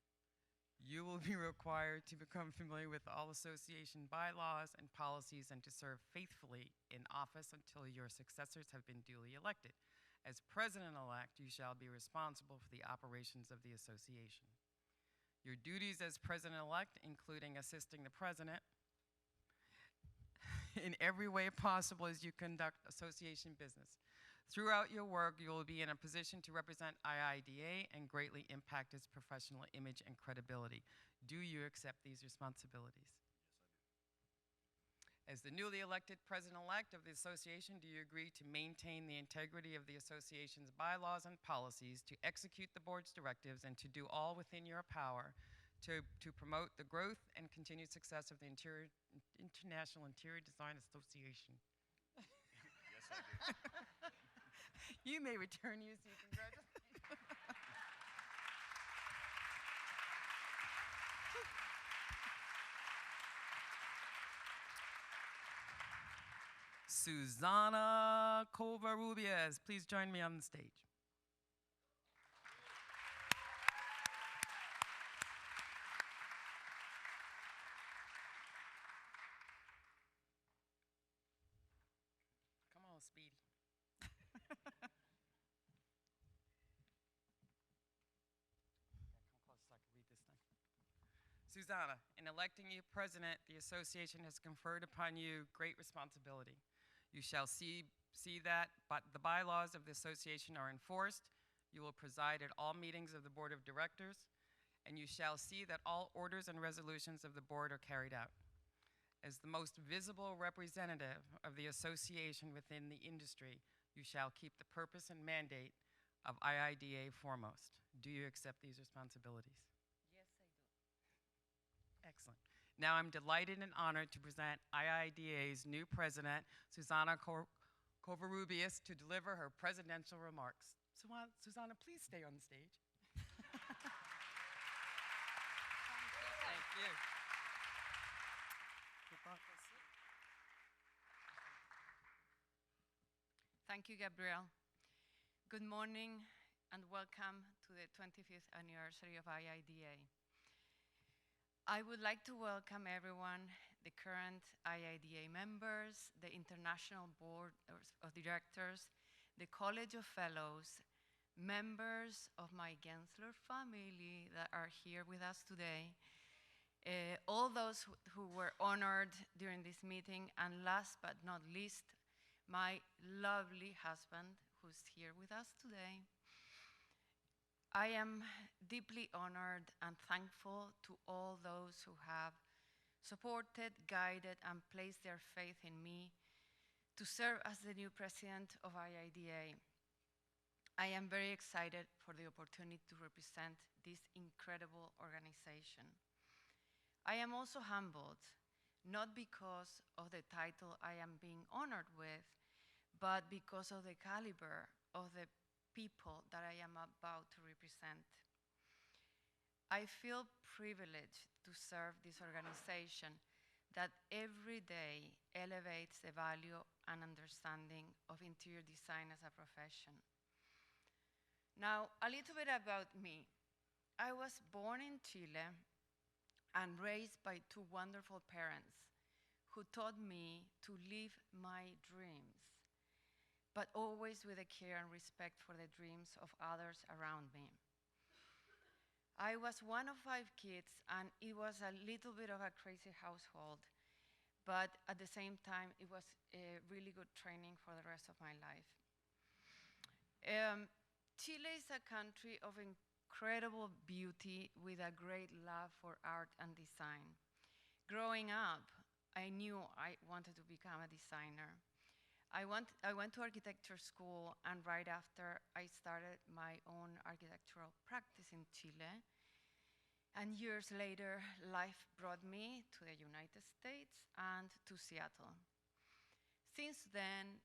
Speaker 5: you will be required to become familiar with all association bylaws and policies and to serve faithfully in office until your successors have been duly elected. As president-elect, you shall be responsible for the operations of the association. Your duties as president-elect, including assisting the president in every way possible as you conduct association business. Throughout your work, you will be in a position to represent IIDA and greatly impact its professional image and credibility. Do you accept these responsibilities? As the newly elected president-elect of the association, do you agree to maintain the integrity of the association's bylaws and policies, to execute the board's directives, and to do all within your power to promote the growth and continued success of the International Interior Design Association?
Speaker 15: Yes, I do.
Speaker 5: You may return your seat. Congratulations. Susana Covarrubias, please join me on the stage. Come on, Speedy. Susanna, in electing you president, the association has conferred upon you great responsibility. You shall see that the bylaws of the association are enforced. You will preside at all meetings of the board of directors, and you shall see that all orders and resolutions of the board are carried out. As the most visible representative of the association within the industry, you shall keep the purpose and mandate of IIDA foremost. Do you accept these responsibilities? Excellent. Now I'm delighted and honored to present IIDA's new president, Susana Covarrubias, to deliver her presidential remarks. Susana, please stay on the stage. Thank you.
Speaker 2: Thank you, Gabrielle. Good morning and welcome to the 25th anniversary of IIDA. I would like to welcome everyone, the current IIDA members, the International Board of Directors, the College of Fellows, members of my Gensler family that are here with us today, all those who were honored during this meeting, and last but not least, my lovely husband who's here with us today. I am deeply honored and thankful to all those who have supported, guided, and placed their faith in me to serve as the new president of IIDA. I am very excited for the opportunity to represent this incredible organization. I am also humbled, not because of the title I am being honored with, but because of the caliber of the people that I am about to represent. I feel privileged to serve this organization that every day elevates the value and understanding of interior design as a profession. Now, a little bit about me. I was born in Chile and raised by two wonderful parents who taught me to live my dreams, but always with a care and respect for the dreams of others around me. I was one of 5 kids, and it was a little bit of a crazy household, but at the same time, it was a really good training for the rest of my life. Chile is a country of incredible beauty with a great love for art and design. Growing up, I knew I wanted to become a designer. I went to architecture school, and right after, I started my own architectural practice in Chile. And years later, life brought me to the United States and to Seattle. Since then,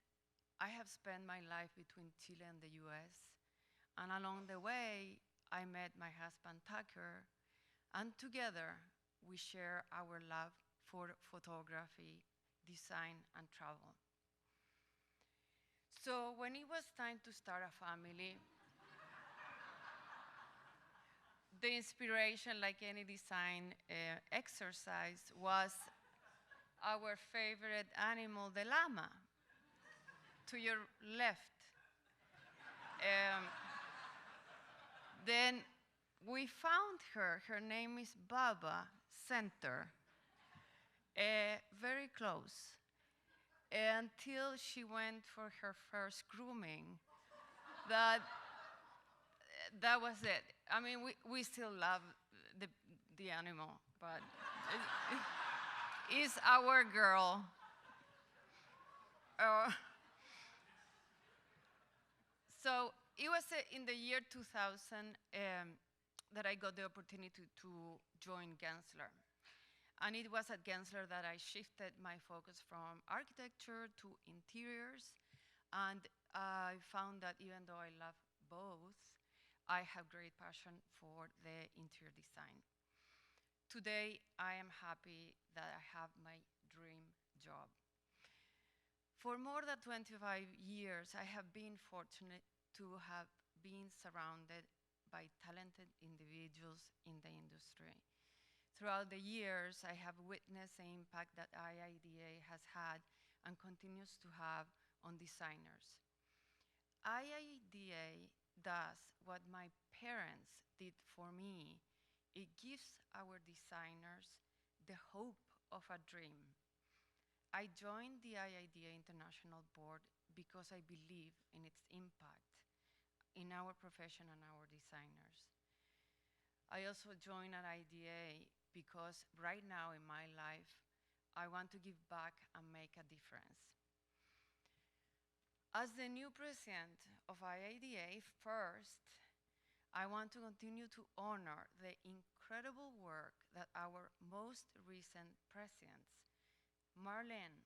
Speaker 2: I have spent my life between Chile and the US, and along the way, I met my husband Tucker, and together we share our love for photography, design, and travel. So when it was time to start a family, the inspiration, like any design exercise, was our favorite animal, the llama, to your left. Then we found her. Her name is Baba Center, very close, until she went for her first grooming. That was it. I mean, we still love the animal, but it's our girl. So it was in the year 2000 that I got the opportunity to join Gensler. And it was at Gensler that I shifted my focus from architecture to interiors. And I found that even though I love both, I have great passion for the interior design. Today, I am happy that I have my dream job. For more than 25 years, I have been fortunate to have been surrounded by talented individuals in the industry. Throughout the years, I have witnessed the impact that IIDA has had and continues to have on designers. IIDA does what my parents did for me. It gives our designers the hope of a dream. I joined the IIDA International Board because I believe in its impact in our profession and our designers. I also joined an IIDA because right now in my life, I want to give back and make a difference. As the new president of IIDA, first, I want to continue to honor the incredible work that our most recent presidents, Marlene,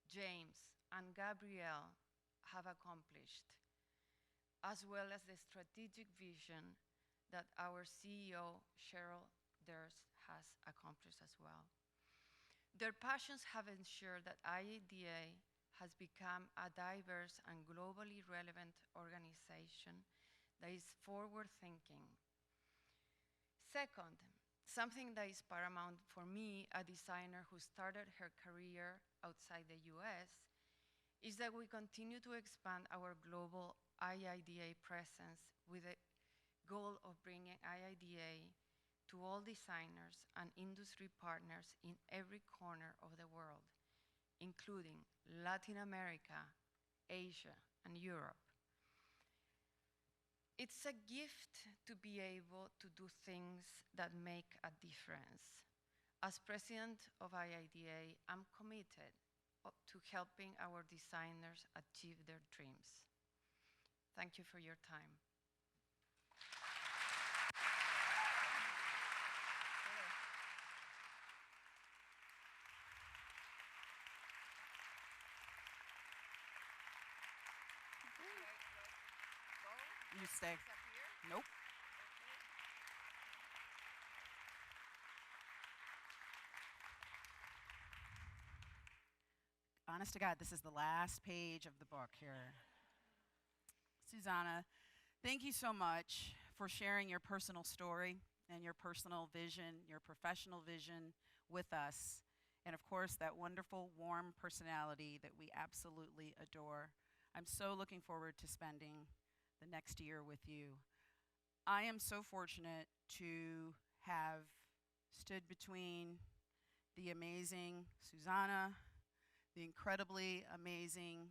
Speaker 2: James, and Gabrielle, have accomplished, as well as the strategic vision that our CEO, Cheryl Durst, has accomplished as well. Their passions have ensured that IIDA has become a diverse and globally relevant organization that is forward-thinking. Second, something that is paramount for me, a designer who started her career outside the US, is that we continue to expand our global IIDA presence with the goal of bringing IIDA to all designers and industry partners in every corner of the world, including Latin America, Asia, and Europe. It's a gift to be able to do things that make a difference. As president of IIDA, I'm committed to helping our designers achieve their dreams. Thank you for your time.
Speaker 1: You stay. Nope. Honest to God, this is the last page of the book here. Susanna, thank you so much for sharing your personal story and your personal vision, your professional vision with us. And of course, that wonderful, warm personality that we absolutely adore. I'm so looking forward to spending the next year with you. I am so fortunate to have stood between the amazing Susanna, the incredibly amazing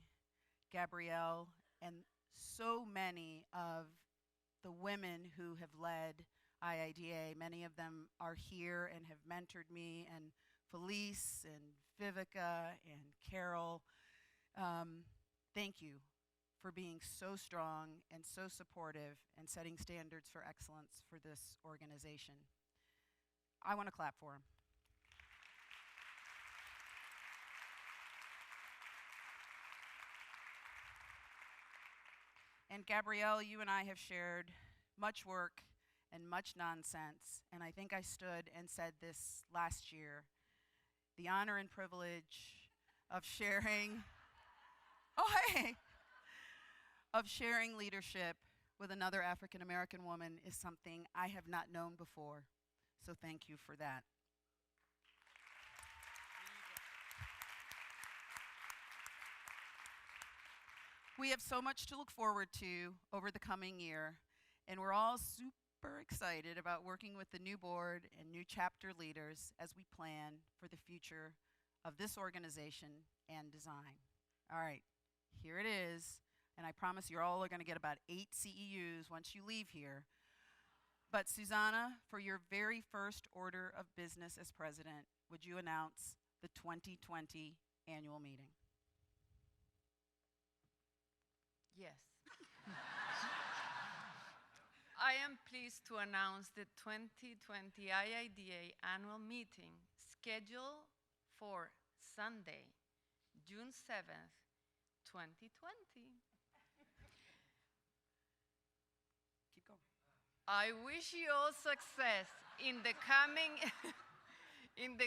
Speaker 1: Gabrielle, and so many of the women who have led IIDA. Many of them are here and have mentored me, and Felice and Vivica and Carol. Thank you for being so strong and so supportive and setting standards for excellence for this organization. I want to clap for them. And Gabrielle, you and I have shared much work and much nonsense, and I think I stood and said this last year. The honor and privilege of sharing, of sharing leadership with another African American woman is something I have not known before. So thank you for that. We have so much to look forward to over the coming year, and we're all super excited about working with the new board and new chapter leaders as we plan for the future of this organization and design. All right, here it is, and I promise you all are going to get about 8 CEUs once you leave here. But Susanna, for your very first order of business as president, would you announce the 2020 annual meeting?
Speaker 2: Yes. I am pleased to announce the 2020 IIDA annual meeting scheduled for Sunday, June 7th, 2020.
Speaker 1: Keep going.
Speaker 2: I wish you all success in the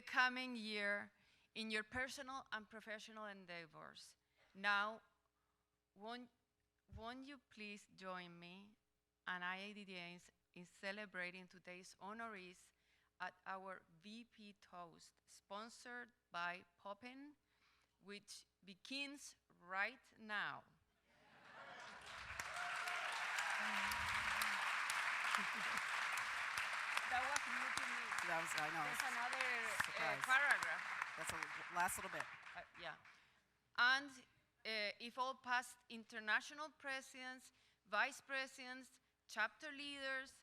Speaker 2: coming year in your personal and professional endeavors. Now, won't you please join me and IIDA in celebrating today's honorees at our VP Toast, sponsored by Poppin, which begins right now. That was new to me.
Speaker 1: That was, I know.
Speaker 2: There's another
Speaker 1: Surprise.
Speaker 2: paragraph.
Speaker 1: That's the last little bit.
Speaker 2: Yeah. And if all past international presidents, vice presidents, chapter leaders,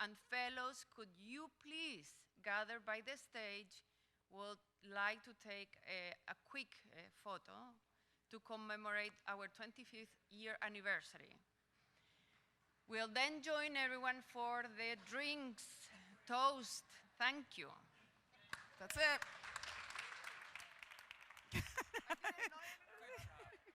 Speaker 2: and fellows, could you please gather by the stage? Would like to take a quick photo to commemorate our 25th year anniversary. We'll then join everyone for the drinks toast. Thank you.
Speaker 1: That's it.